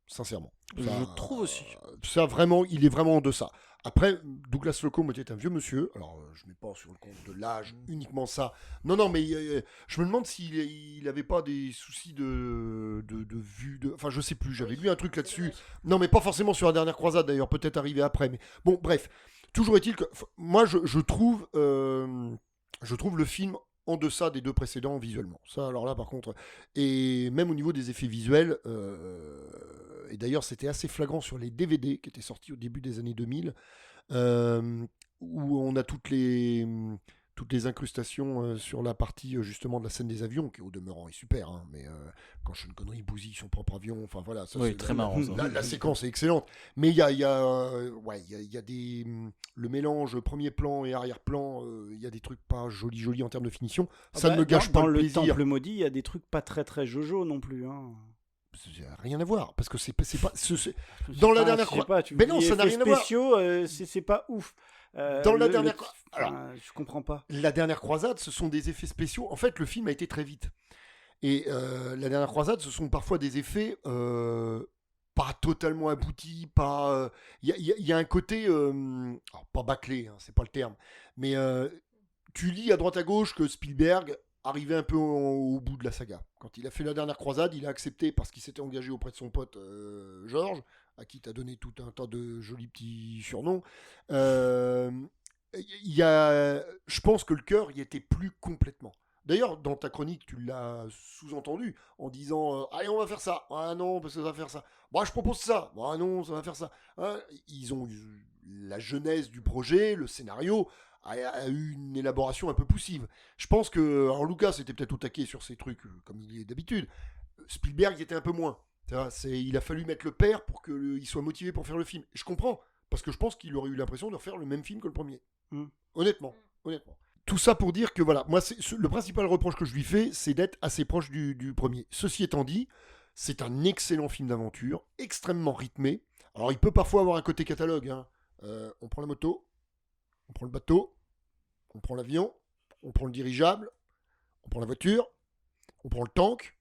Sincèrement. Je trouve aussi. Ça, vraiment, il est vraiment en deçà. Après, Douglas Slocombe était un vieux monsieur. Alors, je ne mets pas sur le compte de l'âge uniquement ça. Non, mais je me demande s'il n'avait pas des soucis de vue. Enfin, je sais plus. J'avais lu un truc là-dessus. Non, mais pas forcément sur La Dernière Croisade, d'ailleurs. Peut-être arrivé après. Mais bon, bref. Toujours est-il que moi, je trouve le film en deçà des deux précédents visuellement. Ça, alors là, par contre. Et même au niveau des effets visuels. Et d'ailleurs, c'était assez flagrant sur les DVD qui étaient sortis au début des années 2000, où on a toutes les incrustations sur la partie justement de la scène des avions, qui au demeurant est super, hein, mais quand Sean Connery bousille son propre avion, enfin voilà, ça, oui, très marrant. La séquence est excellente, mais il y a des le mélange premier plan et arrière-plan, il y a des trucs pas jolis en termes de finition. Ça ne me gâche pas le plaisir. Dans le Temple maudit, il y a des trucs pas très jojo non plus. Hein. Rien à voir, parce que c'est pas dans la dernière fois. Mais non, ça n'a rien à voir. C'est pas ouf. Dans la dernière alors, je comprends pas. La Dernière Croisade, ce sont des effets spéciaux. En fait, le film a été très vite. Et La Dernière Croisade, ce sont parfois des effets pas totalement abouti, pas. Il y a un côté, alors, pas bâclé, hein, c'est pas le terme, mais tu lis à droite à gauche que Spielberg arrivait un peu au bout de la saga. Quand il a fait La Dernière Croisade, il a accepté parce qu'il s'était engagé auprès de son pote George, à qui tu as donné tout un tas de jolis petits surnoms. Je pense que le cœur y était plus complètement. D'ailleurs, dans ta chronique, tu l'as sous-entendu en disant allez, on va faire ça. Ah non, parce que ça va faire ça. Moi, je propose ça. Ah non, ça va faire ça. Hein, ils ont eu la genèse du projet, le scénario a eu une élaboration un peu poussive. Je pense que alors Lucas était peut-être au taquet sur ces trucs comme il est d'habitude. Spielberg y était un peu moins. Il a fallu mettre le père pour qu'il soit motivé pour faire le film. Je comprends, parce que je pense qu'il aurait eu l'impression de refaire le même film que le premier. Honnêtement. Tout ça pour dire que voilà, moi, le principal reproche que je lui fais, c'est d'être assez proche du premier. Ceci étant dit, c'est un excellent film d'aventure, extrêmement rythmé. Alors, il peut parfois avoir un côté catalogue. Hein. On prend la moto, on prend le bateau, on prend l'avion, on prend le dirigeable, on prend la voiture, on prend le tank.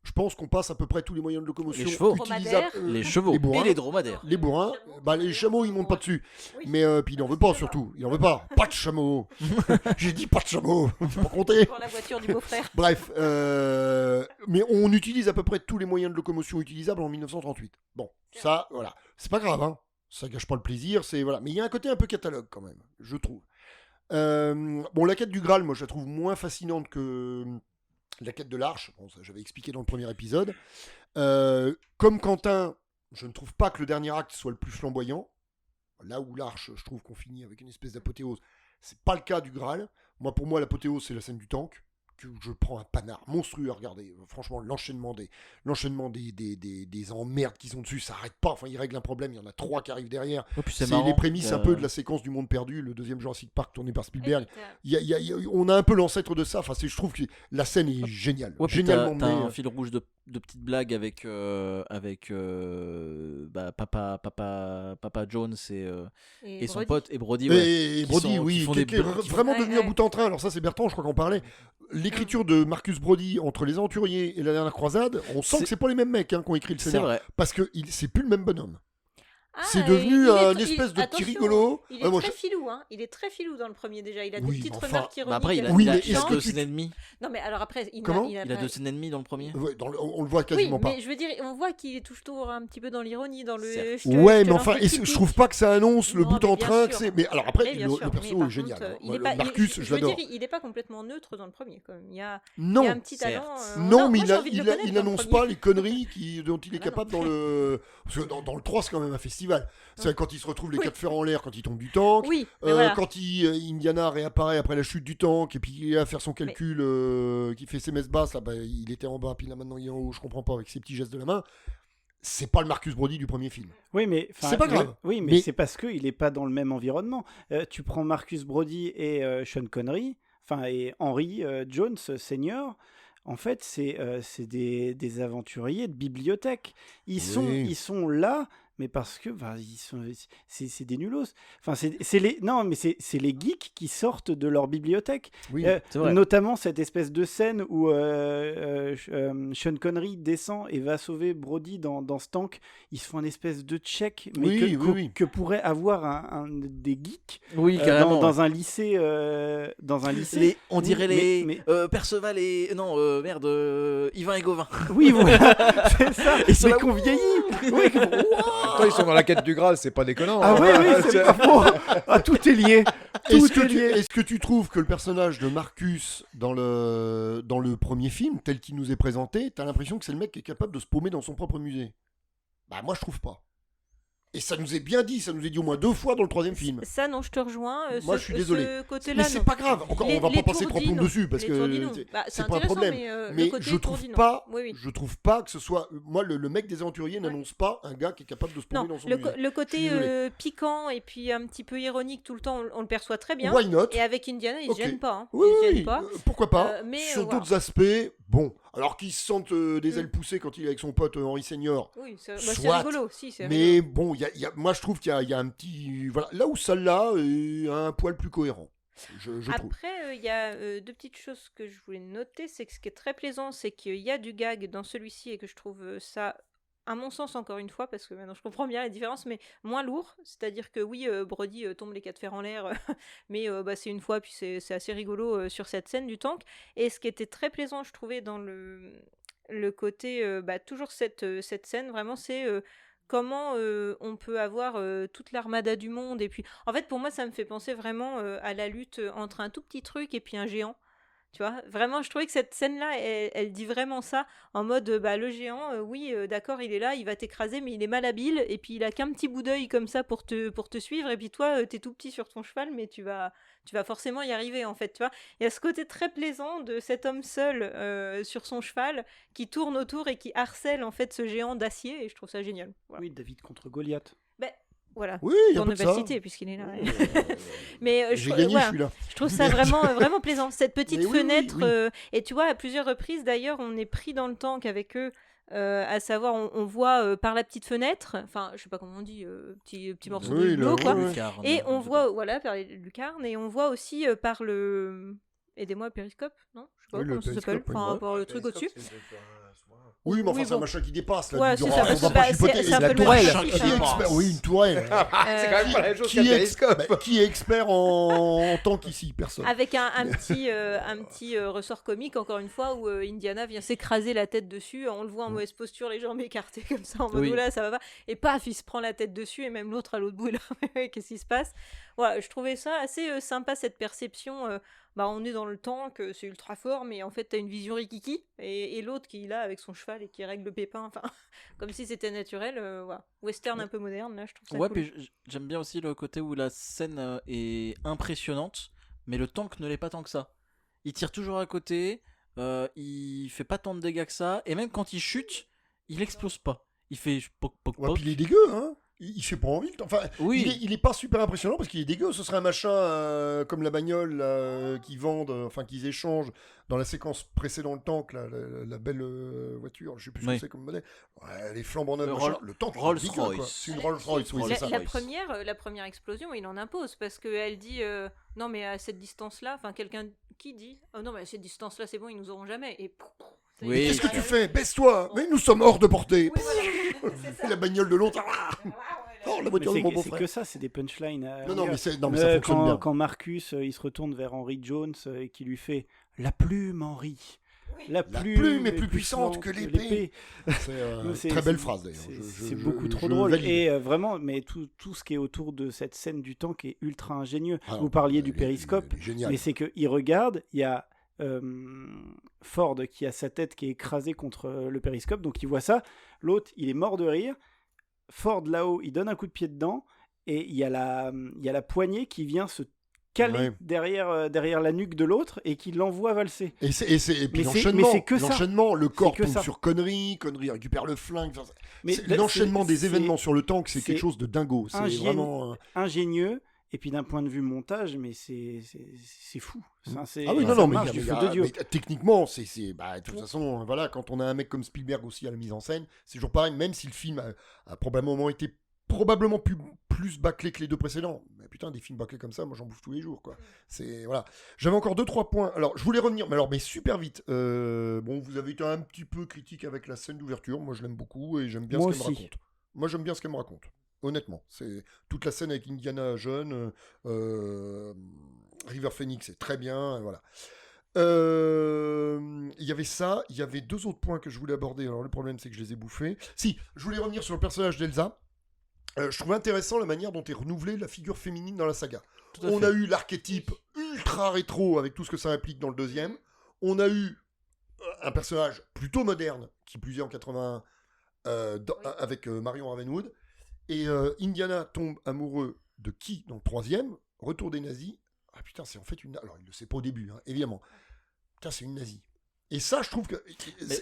Je pense qu'on passe à peu près tous les moyens de locomotion Les chevaux. utilisables. Les chevaux les bourrins. et les dromadaires. Les bourrins, les chameaux ils montent pas dessus. Oui. Mais puis il en veut pas surtout. Il en veut pas. Pas de chameaux. J'ai dit pas de chameaux. Faut pas compter. Pour la voiture du beau-frère. Bref, mais on utilise à peu près tous les moyens de locomotion utilisables en 1938. Bon, ça, voilà. C'est pas grave, hein. Ça gâche pas le plaisir, c'est voilà. Mais il y a un côté un peu catalogue quand même, je trouve. Bon, la quête du Graal, moi je la trouve moins fascinante que la quête de l'Arche. Bon, ça j'avais expliqué dans le premier épisode. Comme Quentin, je ne trouve pas que le dernier acte soit le plus flamboyant. Là où l'Arche, je trouve qu'on finit avec une espèce d'apothéose. C'est pas le cas du Graal. Pour moi, l'apothéose, c'est la scène du tank. Que je prends un panard monstrueux à regarder. Franchement, l'enchaînement des emmerdes qu'ils ont dessus, ça arrête pas. Enfin, ils règlent un problème. Il y en a 3 qui arrivent derrière. Oh, puis C'est marrant. les prémices un peu de la séquence du monde perdu, le deuxième Jurassic Park tourné par Spielberg. Et On a un peu l'ancêtre de ça. Enfin, je trouve que la scène est géniale. Ouais, puis Génialement t'as menée. un fil rouge de petites blagues avec Papa Jones et son Brody. pote et Brody. Ouais, Et qui Brody, sont- oui, qui font qui des est blagues- vraiment Ouais, devenu un ouais. bout en train. Alors ça, c'est Bertrand, je crois qu'on parlait. L'écriture de Marcus Brody entre Les Aventuriers et La Dernière Croisade, on sent C'est- que c'est pas les mêmes mecs hein, qui ont écrit le C'est scénario. vrai. Parce que c'est plus le même bonhomme. Ah, C'est devenu il est un tr- espèce de petit attention, rigolo. Il est Ouais, moi, très filou, hein. Il est très filou dans le premier déjà. Il a des Oui, petites mais enfin, remarques ironiques. Bah après, il a, Oui, il a- mais il a est-ce que deux tu- scènes et demie. Non, mais alors après, Comment Il a 2 scènes et demie dans le premier. Ouais, on le voit Oui, quasiment pas. mais je veux dire, on voit qu'il est toujours un petit peu dans l'ironie, dans le. Certes. Ouais, mais enfin, je trouve pas que ça annonce le Non, bout mais en bien train sûr. que c'est. Mais alors après, Mais bien le sûr, mais perso par est génial. contre, hein. il Moi, est pas, Marcus, je je veux l'adore. dire, il n'est pas complètement neutre dans le premier, quand même. Il y a Non, un petit talent. certes. Non, mais moi, j'ai envie de le connaître il dans le annonce premier. pas les conneries dont il est Ah bah capable non. dans le. Parce que dans le 3, c'est quand même un festival. C'est Non. quand il se retrouve les Oui. 4 fers en l'air, quand il tombe du tank. Oui, mais voilà. Quand Indiana réapparaît après la chute du tank, et puis il est à faire son calcul, qui fait ses messes basses, là, bah, il était en bas, puis là maintenant il est en haut, je comprends pas, avec ses petits gestes de la main. C'est pas le Marcus Brody du premier film. Oui, mais C'est pas grave. Oui, mais, Mais- c'est parce qu'il n'est pas dans le même environnement. Tu prends Marcus Brody et Sean Connery, et Henry Jones Senior. En fait, c'est des aventuriers de bibliothèque. Ils sont là, mais parce que c'est des nulos. Enfin, c'est les geeks qui sortent de leur bibliothèque. Oui. C'est vrai. Notamment cette espèce de scène où Sean Connery descend et va sauver Brody dans ce tank. Ils se font une espèce de check, mais Oui, que, oui. que pourrait avoir des geeks Oui, dans un lycée. On dirait mais- Perceval et. Non, merde, Yvain et Gauvin. Oui, voilà, c'est ça. Ils sont mais là, qu'on vieillit. Oui, Quand ils sont dans la quête du Graal, c'est pas déconnant. ah hein. oui, c'est pas faux. Ah, tout est lié. Tout est lié. Est-ce que tu trouves que le personnage de Marcus dans le premier film, tel qu'il nous est présenté, t'as l'impression que c'est le mec qui est capable de se paumer dans son propre musée? Bah moi je trouve pas. Et ça nous est bien dit, ça nous est dit au moins 2 fois dans le 3e film. Ça, non, je te rejoins. Moi, je suis désolé. Ce côté-là, Mais c'est non. pas grave, encore, on va pas passer 3 plombes dessus parce Les que tourdis, non. Bah, c'est pas un problème. le Mais côté je trouve tourdi, non. pas, Oui, oui. je trouve pas que ce soit moi le mec des aventuriers n'annonce pas un gars qui est capable de se Non, paumer dans son le, musée. le côté Je suis désolé. piquant et puis un petit peu ironique tout le temps, on le perçoit très bien. Why not? Et avec Indiana, il Ok. se gêne pas. Hein. Oui, il se oui, gêne pas. pourquoi pas. mais, Sur voilà. d'autres aspects, bon, alors qu'ils se sentent des Mm. ailes poussées quand il est avec son pote Henry Senior. Oui, c'est Soit. rigolo. Si, c'est rigolo. Mais bon, moi je trouve qu'il y a un petit. Voilà, là où celle-là est un poil plus cohérent, je trouve. Après, il y a 2 petites choses que je voulais noter. C'est que ce qui est très plaisant, c'est qu'il y a du gag dans celui-ci et que je trouve ça à mon sens, encore une fois, parce que maintenant je comprends bien la différence, mais moins lourd. C'est-à-dire que oui, Brody tombe les 4 fers en l'air, mais c'est une fois, puis c'est assez rigolo sur cette scène du tank. Et ce qui était très plaisant, je trouvais, dans le côté, toujours cette scène, vraiment, c'est comment on peut avoir toute l'armada du monde. Et puis, en fait, pour moi, ça me fait penser vraiment à la lutte entre un tout petit truc et puis un géant. Tu vois, vraiment, je trouvais que cette scène-là, elle dit vraiment ça, en mode, le géant, oui, d'accord, il est là, il va t'écraser, mais il est malhabile, et puis il a qu'un petit bout d'œil comme ça pour te suivre, et puis toi, t'es tout petit sur ton cheval, mais tu vas forcément y arriver, en fait, tu vois. Il y a ce côté très plaisant de cet homme seul sur son cheval, qui tourne autour et qui harcèle, en fait, ce géant d'acier, et je trouve ça génial. Voilà. Oui, David contre Goliath. Voilà, Oui, il y a pour pas ne de pas ça. le citer puisqu'il est là. Oui, Mais j'ai gagné, je suis là. je trouve ça vraiment plaisant. Cette petite Mais oui, fenêtre, oui. et tu vois, à plusieurs reprises d'ailleurs, on est pris dans le tank avec eux, à savoir, on voit par la petite fenêtre, enfin, je sais pas comment on dit, petit morceau de Oui, hublot, quoi. ouais. Lucarne, Et on je sais voit, pas. voilà, par les lucarnes, et on voit aussi par le. Aidez-moi, périscope, non? Je sais pas Oui, le comment ça s'appelle. périscope, oui. Enfin, Ouais. par le truc au-dessus. Oui, mais enfin, Oui, c'est un bon. machin qui dépasse. Là, Ouais, du c'est Dora, ça, on bah, va c'est pas pas- chipoter. c'est un La peu le tourelle. machin Qui qui est expert dépasse. Oui, une tourelle. C'est quand même pas la chose Qui qu'un est télescope. qui est expert en tank ici? Personne. Avec un petit ressort comique, encore une fois, où Indiana vient s'écraser la tête dessus. On le voit en mauvaise posture, les jambes écartées comme ça, en mode Oui. oula, ça va pas. Et paf, il se prend la tête dessus, et même l'autre à l'autre bout, là, qu'est-ce qui se passe? Voilà, je trouvais ça assez sympa, cette perception. On est dans le tank, c'est ultra fort, mais en fait, t'as une vision rikiki, et l'autre qui est là avec son cheval et qui règle le pépin, enfin, comme si c'était naturel. Voilà. Western un peu moderne, là, je trouve ça Ouais, cool. puis j'aime bien aussi le côté où la scène est impressionnante, mais le tank ne l'est pas tant que ça. Il tire toujours à côté, il fait pas tant de dégâts que ça, et même quand il chute, il explose pas. Il fait poc poc Ouais, poc. puis il est dégueu, hein. Il fait pas envie. Enfin, Oui. il est pas super impressionnant parce qu'il est dégueu. Ce serait un machin comme la bagnole là, qu'ils vendent, enfin qu'ils échangent dans la séquence précédente le tank, là, la belle voiture, je sais plus ce Oui. que c'est comme modèle. Ouais, les flambant neuves, Le machin. Roll- Le tank, il est Rolls dégueu, quoi. Royce. C'est une Rolls Royce, oui, c'est ça. La première explosion, il en impose parce qu'elle dit non, mais à cette distance-là, enfin, quelqu'un qui dit oh non, mais à cette distance-là, c'est bon, ils nous auront jamais. Et ça y est, Oui, Qu'est-ce que ça- tu fais? Baisse-toi. Mais nous sommes hors de portée. Oui, voilà, c'est ça. Et la bagnole de l'autre. Oh, la Mais voiture de mon c'est beau-frère. que ça, c'est des punchlines. Non, mais ça fonctionne bien. Quand Marcus il se retourne vers Henry Jones et qui lui fait la plume, Henry. La plume est plus puissante que l'épée. C'est très belle phrase d'ailleurs. C'est beaucoup trop drôle. valide. Et vraiment, mais tout ce qui est autour de cette scène du tank est ultra ingénieux. Ah, Vous parliez du périscope, il est génial. mais c'est qu'il regarde, il y a Ford qui a sa tête qui est écrasée contre le périscope, donc il voit ça. L'autre, il est mort de rire. Ford là-haut, il donne un coup de pied dedans, et il y a la poignée qui vient se caler Ouais. derrière la nuque de l'autre et qui l'envoie valser. Et puis Mais c'est que ça. l'enchaînement, le corps que tombe ça. sur Connery récupère le flingue. Enfin, Mais là, l'enchaînement des c'est- événements sur le tank, c'est c'est quelque chose de dingo. C'est vraiment. ingénieux, et puis d'un point de vue montage, mais c'est fou. Enfin, Ah oui, ça non, mais, marche du feu de Dieu. mais techniquement, de toute façon, voilà, quand on a un mec comme Spielberg aussi à la mise en scène, c'est toujours pareil, même si le film a probablement été plus bâclé que les deux précédents. Mais putain, des films bâclés comme ça, moi j'en bouffe tous les jours, quoi. C'est voilà. J'avais encore 2-3 points. Alors, je voulais revenir, mais super vite. Bon, vous avez été un petit peu critique avec la scène d'ouverture. Moi, je l'aime beaucoup et j'aime bien Moi ce qu'elle me aussi. raconte. Moi, j'aime bien ce qu'elle me raconte. Honnêtement, c'est toute la scène avec Indiana jeune, River Phoenix, c'est très bien, voilà. Il y avait ça, il y avait 2 autres points que je voulais aborder. Alors le problème, c'est que je les ai bouffés. Si, je voulais revenir sur le personnage d'Elsa. Je trouvais intéressant la manière dont est renouvelée la figure féminine dans la saga. Tout à On fait. a eu l'archétype ultra rétro avec tout ce que ça implique dans le deuxième. On a eu un personnage plutôt moderne qui plus est en 81 avec Marion Ravenwood. Et Indiana tombe amoureux de qui dans le troisième? Retour des nazis. Ah putain, c'est en fait une. Alors il le sait pas au début, hein, évidemment. Putain, c'est une nazie. Et ça, je trouve que.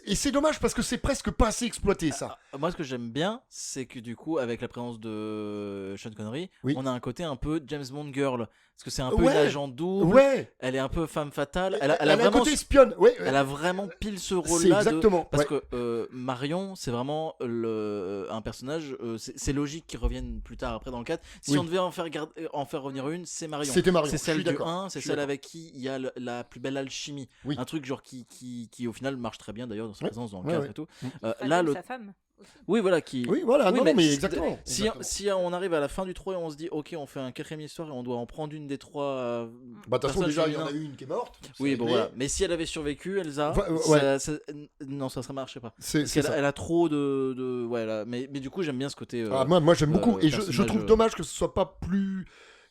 Et c'est dommage parce que c'est presque pas assez exploité, ça. Moi, ce que j'aime bien, c'est que du coup, avec la présence de Sean Connery, Oui. on a un côté un peu James Bond girl. Parce que c'est un peu Ouais. une agent double. Ouais. Elle est un peu femme fatale. Elle Elle a a un vraiment, côté espionne. Ouais. elle a vraiment pile ce C'est rôle-là. exactement. Parce ouais. que Marion, c'est vraiment un personnage. C'est logique qu'il revienne plus tard après dans le 4. Si Oui. on devait en faire revenir une, c'est Marion. C'était Marion. C'est je celle suis du d'accord. 1, c'est Je suis celle d'accord. avec qui il y a la plus belle alchimie. Oui. Un truc genre qui au final marche très bien d'ailleurs dans sa Ouais. présence dans le Ouais, 4 ouais. et tout. Fred Là, aime le sa femme. aussi. Oui, voilà, qui. Oui, voilà, Oui, non, mais si- exactement. Si, exactement. si on arrive à la fin du 3 et on se dit, ok, on fait un 4ème histoire et on doit en prendre une des 3 Bah, de toute façon, personnages déjà, il y en a féminins. une qui est morte. Oui, c'est bon réglé. voilà. Mais si elle avait survécu, Elsa, Enfin, ouais. non, ça marcherait pas. C'est Parce qu'elle ça. elle a trop de... Ouais, mais du coup, j'aime bien ce côté... Ah, moi j'aime beaucoup. Et je personnage, trouve dommage que ce soit pas plus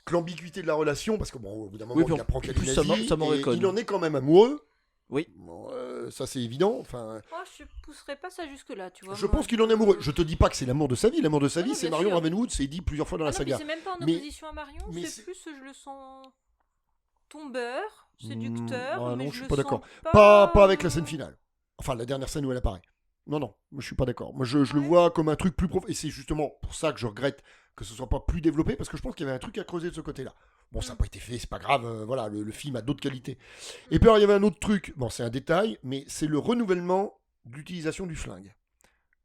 que l'ambiguïté de la relation, parce que bon, au bout d'un moment, puis il apprend en qu'elle plus, est ça nazie, m'aurait et connu. il en est quand même amoureux. Oui. Bon, ça c'est évident. Enfin, Moi, je pousserais pas ça jusque-là, tu vois. je moi. pense qu'il en est amoureux. Je te dis pas que c'est l'amour de sa vie. L'amour de sa Ah vie, non, c'est bien Marion sûr. Ravenwood. C'est dit plusieurs fois dans Ah la non, mais saga. c'est même pas en Mais- opposition à Marion, mais c'est c'est- plus, je le sens tombeur, séducteur, ah mais non, je je suis le pas sens d'accord. pas... Pas avec la scène finale. Enfin, la dernière scène où elle apparaît. Non, moi je suis pas d'accord. Moi je le Ouais. vois comme un truc plus profond. Et c'est justement pour ça que je regrette que ce soit pas plus développé, parce que je pense qu'il y avait un truc à creuser de ce côté-là. Bon, ça n'a pas été fait, c'est pas grave, voilà, le film a d'autres qualités. Et puis alors, il y avait un autre truc, bon, c'est un détail, mais c'est le renouvellement de l'utilisation du flingue.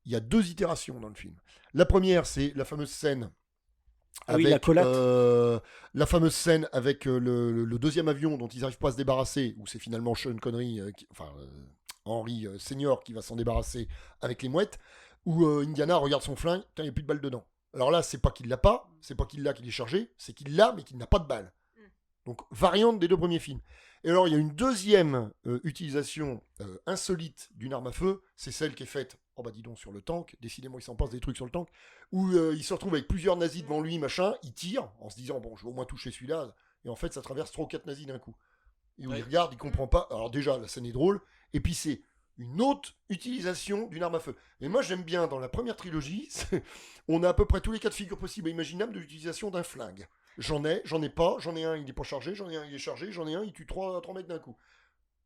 Il y a 2 itérations dans le film. La première, c'est la fameuse scène Ah oui, avec la collate. la fameuse scène avec le deuxième avion dont ils n'arrivent pas à se débarrasser, où c'est finalement Sean Connery, Henry Senior qui va s'en débarrasser avec les mouettes, où Indiana regarde son flingue, putain, il n'y a plus de balles dedans. Alors là, c'est pas qu'il l'a pas, c'est pas qu'il l'a qu'il est chargé, c'est qu'il l'a, mais qu'il n'a pas de balles. Donc, variante des 2 premiers films. Et alors, il y a une deuxième utilisation insolite d'une arme à feu, c'est celle qui est faite, oh bah dis donc, sur le tank, décidément, il s'en passe des trucs sur le tank, où il se retrouve avec plusieurs nazis devant lui, machin, il tire, en se disant, bon, je vais au moins toucher celui-là, et en fait, ça traverse 3 ou 4 nazis d'un coup. Et où il regarde, il comprend pas, alors déjà, la scène est drôle, et puis c'est une autre utilisation d'une arme à feu. Et moi, j'aime bien, dans la première trilogie, on a à peu près tous les cas de figure possibles et imaginables de l'utilisation d'un flingue. J'en ai pas, j'en ai un, il est pas chargé, j'en ai un, il est chargé, j'en ai un, il tue 3 mecs d'un coup.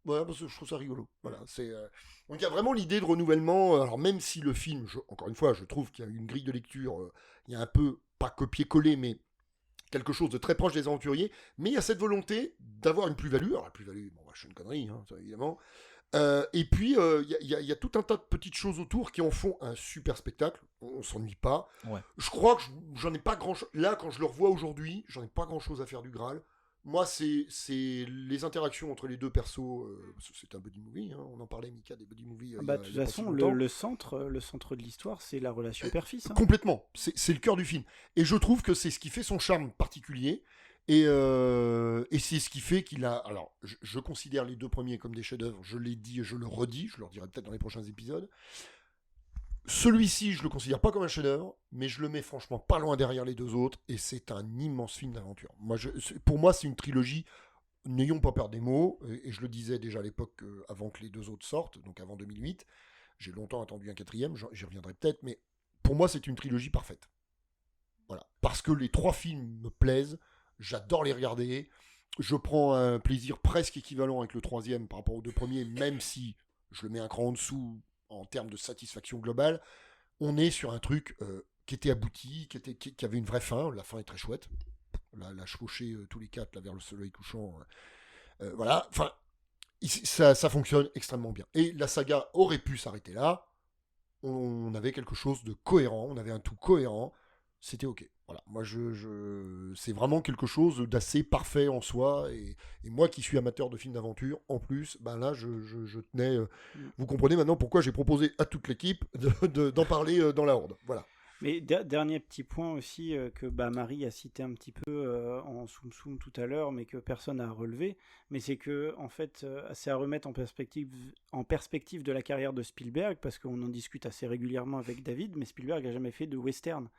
Ouais, parce que je trouve ça rigolo. Voilà, donc il y a vraiment l'idée de renouvellement. Alors même si le film, encore une fois, je trouve qu'il y a une grille de lecture, il y a un peu, pas copier-coller, mais quelque chose de très proche des aventuriers, mais il y a cette volonté d'avoir une plus-value. Alors la plus-value, bon, je suis une connerie, hein, ça, évidemment. Et puis, il y a tout un tas de petites choses autour qui en font un super spectacle. On s'ennuie pas. Ouais. Je crois que j'en ai pas grand-chose. Là, quand je le revois aujourd'hui, j'en ai pas grand-chose à faire du Graal. Moi, c'est les interactions entre les deux persos. C'est un buddy movie. Hein. On en parlait, Mika, des buddy movies. Bah, de toute façon, le centre de l'histoire, c'est la relation père-fils. Hein. Complètement. C'est le cœur du film. Et je trouve que c'est ce qui fait son charme particulier. Et c'est ce qui fait qu'il a... Alors, je considère les 2 premiers comme des chefs-d'œuvre. Je l'ai dit et je le redis. Je le redirai peut-être dans les prochains épisodes. Celui-ci, je le considère pas comme un chef-d'œuvre, mais je le mets franchement pas loin derrière les 2 autres. Et c'est un immense film d'aventure. Pour moi, c'est une trilogie. N'ayons pas peur des mots. Et je le disais déjà à l'époque, avant que les 2 autres sortent, donc avant 2008. J'ai longtemps attendu un 4e. J'y reviendrai peut-être. Mais pour moi, c'est une trilogie parfaite. Voilà. Parce que les 3 films me plaisent. J'adore les regarder. Je prends un plaisir presque équivalent avec le 3e par rapport aux 2 premiers, même si je le mets un cran en dessous en termes de satisfaction globale. On est sur un truc qui était abouti, qui avait une vraie fin. La fin est très chouette. La chevaucher tous les 4 là, vers le soleil couchant. Voilà. Enfin, ça fonctionne extrêmement bien. Et la saga aurait pu s'arrêter là. On avait quelque chose de cohérent. On avait un tout cohérent. C'était ok. Voilà, moi c'est vraiment quelque chose d'assez parfait en soi, et moi qui suis amateur de films d'aventure, en plus, ben là je tenais, vous comprenez maintenant pourquoi j'ai proposé à toute l'équipe d'en parler dans la Horde. Voilà. Mais dernier petit point aussi que Marie a cité un petit peu en soum tout à l'heure, mais que personne n'a relevé, mais c'est que en fait c'est à remettre en perspective de la carrière de Spielberg, parce qu'on en discute assez régulièrement avec David, mais Spielberg n'a jamais fait de western.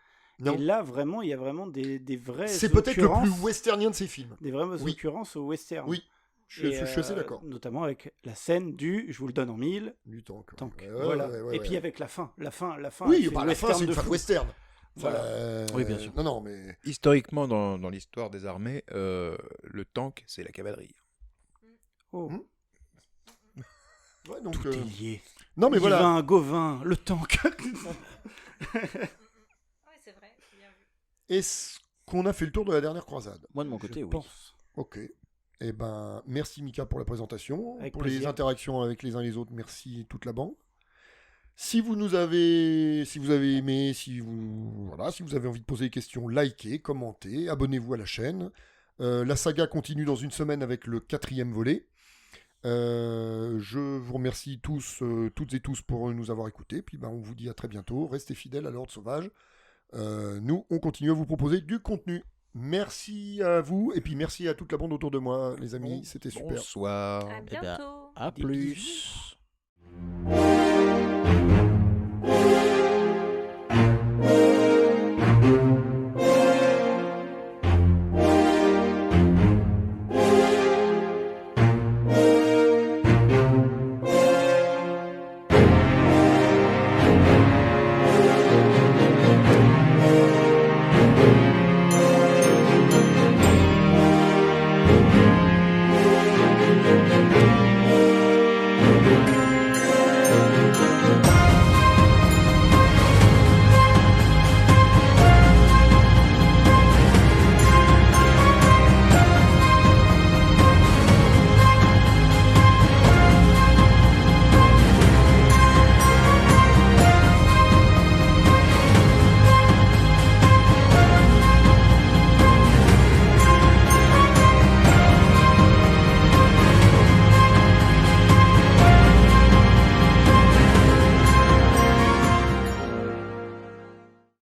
Non. Et là, vraiment, il y a vraiment des vraies C'est peut-être le occurrences, plus westernien de ces films. des vraies Oui. occurrences au western. Oui, je suis assez d'accord. Notamment avec la scène je vous le donne en 1000, Du tank. tank. Ouais, Voilà. ouais, Et puis avec la fin. La fin oui, elle fait la fin c'est une de fin de fou. western. Voilà. Oui, bien sûr. Non, mais... Historiquement, dans l'histoire des armées, le tank, c'est la cavalerie. Oh. Ouais, donc, Tout est lié. non, mais voilà. Yvain, Gauvin, le tank. Ouais, c'est vrai, c'est bien vu. Est-ce qu'on a fait le tour de la dernière croisade? Moi, de mon côté, Je oui. pense. Ok. Eh ben, merci Mika pour la présentation. Avec pour plaisir. les interactions avec les uns et les autres, merci toute la bande. Si vous avez aimé, si vous avez envie de poser des questions, likez, commentez, abonnez-vous à la chaîne. La saga continue dans une semaine avec le 4e volet. Je vous remercie tous, toutes et tous pour nous avoir écoutés. Puis on vous dit à très bientôt. Restez fidèles à l'Ordre Sauvage. Nous, on continue à vous proposer du contenu. Merci à vous et puis merci à toute la bande autour de moi, les amis. C'était super. Bonsoir. À Eh ben, bientôt. à Des plus. bisous.